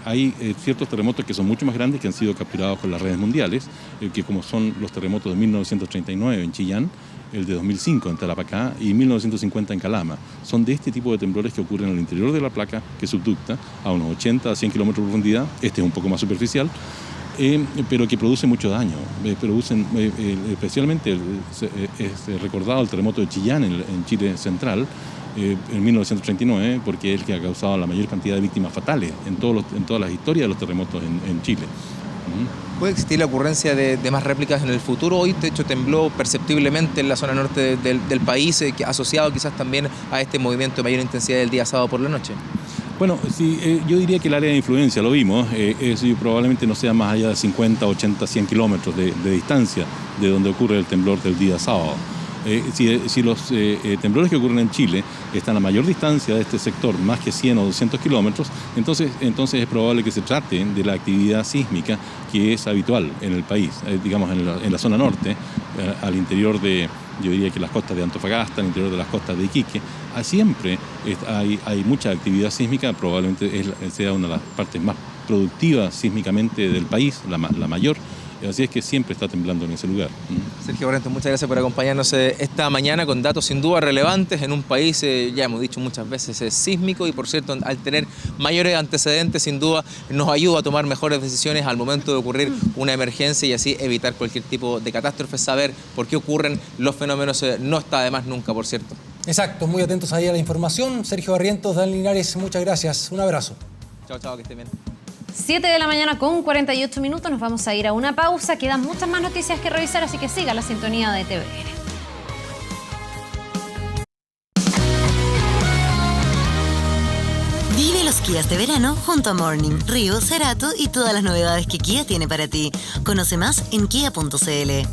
Hay ciertos terremotos que son mucho más grandes, que han sido capturados con las redes mundiales, que como son los terremotos de 1939 en Chillán, el de 2005 en Tarapacá y 1950 en Calama. Son de este tipo de temblores que ocurren al interior de la placa, que subducta a unos 80 a 100 kilómetros de profundidad. Este es un poco más superficial, pero que produce mucho daño. Producen, especialmente, es recordado el terremoto de Chillán en Chile Central, en 1939, porque es el que ha causado la mayor cantidad de víctimas fatales en todas las historias de los terremotos en Chile. ¿Puede existir la ocurrencia de más réplicas en el futuro? Hoy, de hecho, tembló perceptiblemente en la zona norte del país, asociado quizás también a este movimiento de mayor intensidad del día sábado por la noche. Bueno, sí, yo diría que el área de influencia, lo vimos, probablemente no sea más allá de 50, 80, 100 kilómetros de distancia de donde ocurre el temblor del día sábado. Si los temblores que ocurren en Chile están a mayor distancia de este sector, más que 100 o 200 kilómetros, entonces es probable que se trate de la actividad sísmica que es habitual en el país, digamos en la zona norte, al interior de yo diría que las costas de Antofagasta, el interior de las costas de Iquique, siempre hay mucha actividad sísmica, probablemente sea una de las partes más productivas sísmicamente del país, la mayor. Así es que siempre está temblando en ese lugar. Sergio Barrientos, muchas gracias por acompañarnos esta mañana con datos sin duda relevantes en un país, ya hemos dicho muchas veces, sísmico, y por cierto, al tener mayores antecedentes, sin duda nos ayuda a tomar mejores decisiones al momento de ocurrir una emergencia y así evitar cualquier tipo de catástrofe. Saber por qué ocurren los fenómenos no está de más nunca, por cierto. Exacto, muy atentos ahí a la información. Sergio Barrientos, Dan Linares, muchas gracias. Un abrazo. Chao, que estén bien. 7 de la mañana con 48 minutos, nos vamos a ir a una pausa. Quedan muchas más noticias que revisar, así que siga la sintonía de TVN. Vive los Kias de verano junto a Morning, Río, Cerato y todas las novedades que Kia tiene para ti. Conoce más en kia.cl.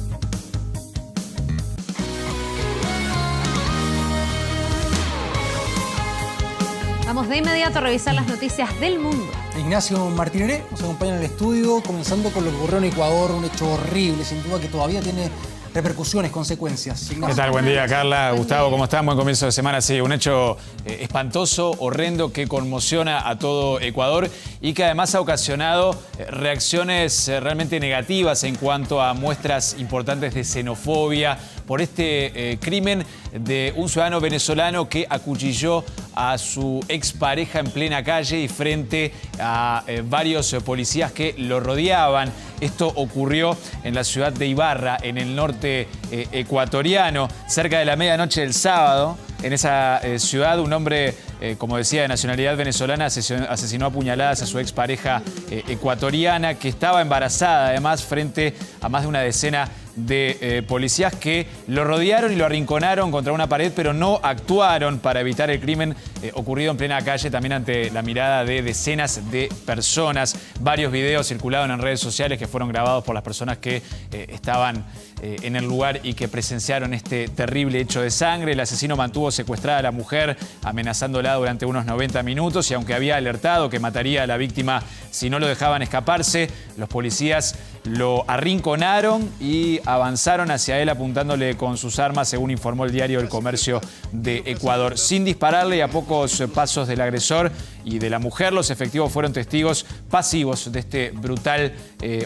Vamos de inmediato a revisar las noticias del mundo. Ignacio Martínez nos acompaña en el estudio, comenzando con lo que ocurrió en Ecuador, un hecho horrible, sin duda que todavía tiene repercusiones, consecuencias. Ignacio. ¿Qué tal? Buen día, Carla. Gustavo, ¿cómo están? Buen comienzo de semana. Sí, un hecho espantoso, horrendo, que conmociona a todo Ecuador y que además ha ocasionado reacciones realmente negativas en cuanto a muestras importantes de xenofobia por este crimen de un ciudadano venezolano que acuchilló a su expareja en plena calle y frente a varios policías que lo rodeaban. Esto ocurrió en la ciudad de Ibarra, en el norte ecuatoriano, cerca de la medianoche del sábado. En esa ciudad, un hombre, como decía, de nacionalidad venezolana, asesinó a puñaladas a su expareja ecuatoriana, que estaba embarazada, además, frente a más de una decena de policías que lo rodearon y lo arrinconaron contra una pared, pero no actuaron para evitar el crimen ocurrido en plena calle, también ante la mirada de decenas de personas. Varios videos circularon en redes sociales que fueron grabados por las personas que estaban en el lugar y que presenciaron este terrible hecho de sangre. El asesino mantuvo secuestrada a la mujer, amenazándola durante unos 90 minutos, y aunque había alertado que mataría a la víctima si no lo dejaban escaparse, los policías lo arrinconaron y avanzaron hacia él apuntándole con sus armas, según informó el diario El Comercio de Ecuador. Sin dispararle, y a pocos pasos del agresor y de la mujer, los efectivos fueron testigos pasivos de este brutal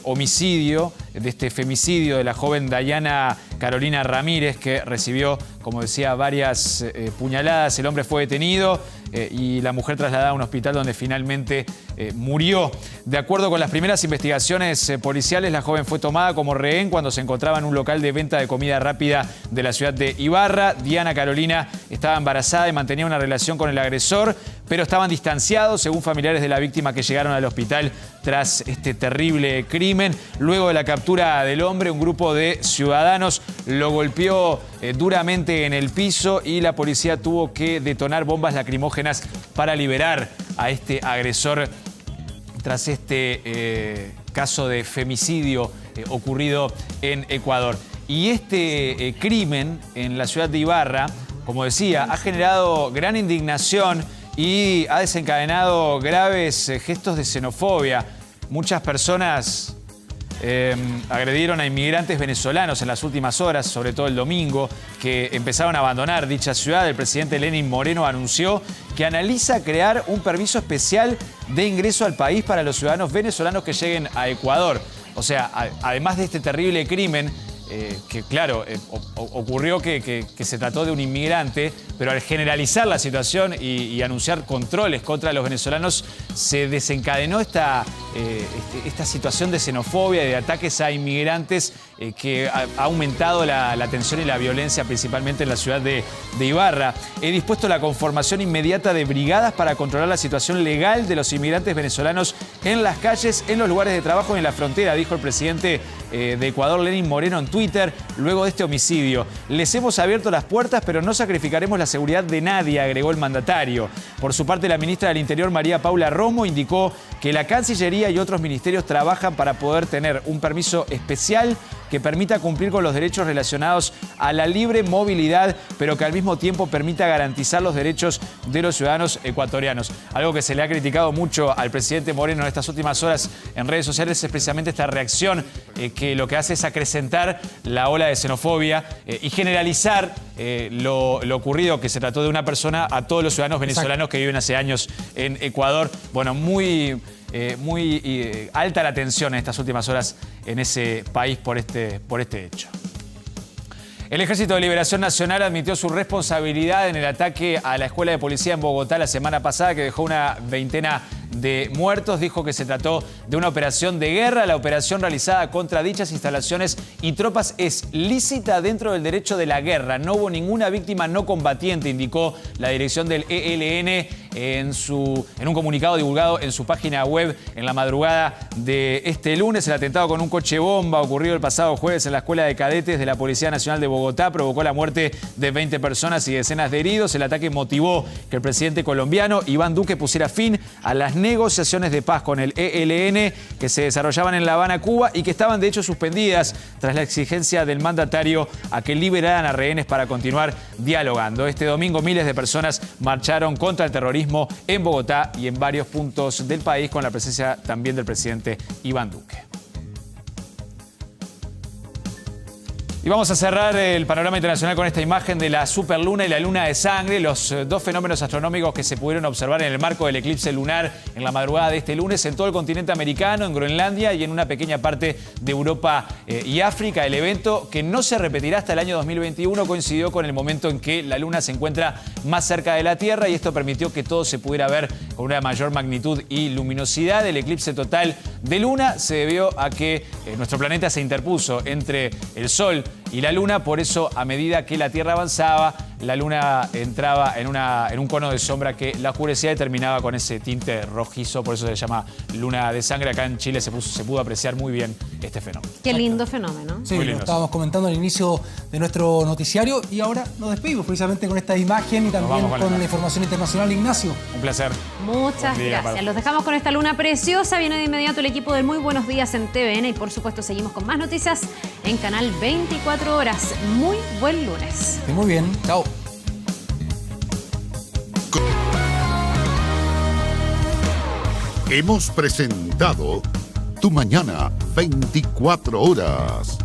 homicidio, de este femicidio de la joven Dayana Carolina Ramírez, que recibió, como decía, varias puñaladas. El hombre fue detenido y la mujer trasladada a un hospital donde finalmente murió. De acuerdo con las primeras investigaciones policiales, la joven fue tomada como rehén cuando se encontraba en un local de venta de comida rápida de la ciudad de Ibarra. Diana Carolina estaba embarazada y mantenía una relación con el agresor, pero estaban distanciados, según familiares de la víctima que llegaron al hospital tras este terrible crimen. Luego de la captura del hombre, un grupo de ciudadanos lo golpeó duramente en el piso y la policía tuvo que detonar bombas lacrimógenas para liberar a este agresor tras este caso de femicidio ocurrido en Ecuador. Y este crimen en la ciudad de Ibarra, como decía, ha generado gran indignación y ha desencadenado graves gestos de xenofobia. Muchas personas agredieron a inmigrantes venezolanos en las últimas horas, sobre todo el domingo, que empezaron a abandonar dicha ciudad. El presidente Lenín Moreno anunció que analiza crear un permiso especial de ingreso al país para los ciudadanos venezolanos que lleguen a Ecuador. O sea, además de este terrible crimen, que claro, ocurrió que se trató de un inmigrante, pero al generalizar la situación y anunciar controles contra los venezolanos, se desencadenó esta situación de xenofobia y de ataques a inmigrantes que ha aumentado la tensión y la violencia, principalmente en la ciudad de Ibarra. He dispuesto la conformación inmediata de brigadas para controlar la situación legal de los inmigrantes venezolanos en las calles, en los lugares de trabajo y en la frontera, dijo el presidente de Ecuador, Lenín Moreno, en Twitter, luego de este homicidio. Les hemos abierto las puertas, pero no sacrificaremos la seguridad de nadie, agregó el mandatario. Por su parte, la ministra del Interior, María Paula Romo, indicó que la Cancillería y otros ministerios trabajan para poder tener un permiso especial que permita cumplir con los derechos relacionados a la libre movilidad, pero que al mismo tiempo permita garantizar los derechos de los ciudadanos ecuatorianos. Algo que se le ha criticado mucho al presidente Moreno en estas últimas horas en redes sociales es precisamente esta reacción que lo que hace es acrecentar la ola de xenofobia y generalizar lo ocurrido, que se trató de una persona, a todos los ciudadanos venezolanos que viven hace años en Ecuador. Bueno, muy alta la tensión en estas últimas horas en ese país por este hecho. El Ejército de Liberación Nacional admitió su responsabilidad en el ataque a la escuela de policía en Bogotá la semana pasada, que dejó una veintena de muertos. Dijo que se trató de una operación de guerra. La operación realizada contra dichas instalaciones y tropas es lícita dentro del derecho de la guerra. No hubo ninguna víctima no combatiente, indicó la dirección del ELN en un comunicado divulgado en su página web en la madrugada de este lunes. El atentado con un coche bomba ocurrido el pasado jueves en la Escuela de Cadetes de la Policía Nacional de Bogotá provocó la muerte de 20 personas y decenas de heridos. El ataque motivó que el presidente colombiano Iván Duque pusiera fin a las negociaciones de paz con el ELN que se desarrollaban en La Habana, Cuba, y que estaban de hecho suspendidas tras la exigencia del mandatario a que liberaran a rehenes para continuar dialogando. Este domingo miles de personas marcharon contra el terrorismo en Bogotá y en varios puntos del país, con la presencia también del presidente Iván Duque. Y vamos a cerrar el panorama internacional con esta imagen de la superluna y la luna de sangre, los dos fenómenos astronómicos que se pudieron observar en el marco del eclipse lunar en la madrugada de este lunes en todo el continente americano, en Groenlandia y en una pequeña parte de Europa y África. El evento, que no se repetirá hasta el año 2021, coincidió con el momento en que la luna se encuentra más cerca de la Tierra, y esto permitió que todo se pudiera ver con una mayor magnitud y luminosidad. El eclipse total de luna se debió a que nuestro planeta se interpuso entre el Sol y la Luna. Por eso, a medida que la Tierra avanzaba, la Luna entraba en un cono de sombra que la oscurecía y terminaba con ese tinte rojizo. Por eso se llama luna de sangre. Acá en Chile se pudo apreciar muy bien este fenómeno. Qué lindo fenómeno. Sí, lo estábamos comentando al inicio de nuestro noticiario y ahora nos despedimos precisamente con esta imagen y también con la información internacional. Ignacio. Un placer. Muchas gracias. Los dejamos con esta luna preciosa. Viene de inmediato el equipo del Muy Buenos Días en TVN y por supuesto seguimos con más noticias en Canal 24 Horas. Muy buen lunes. Muy bien. Chao. Hemos presentado Tu Mañana 24 Horas.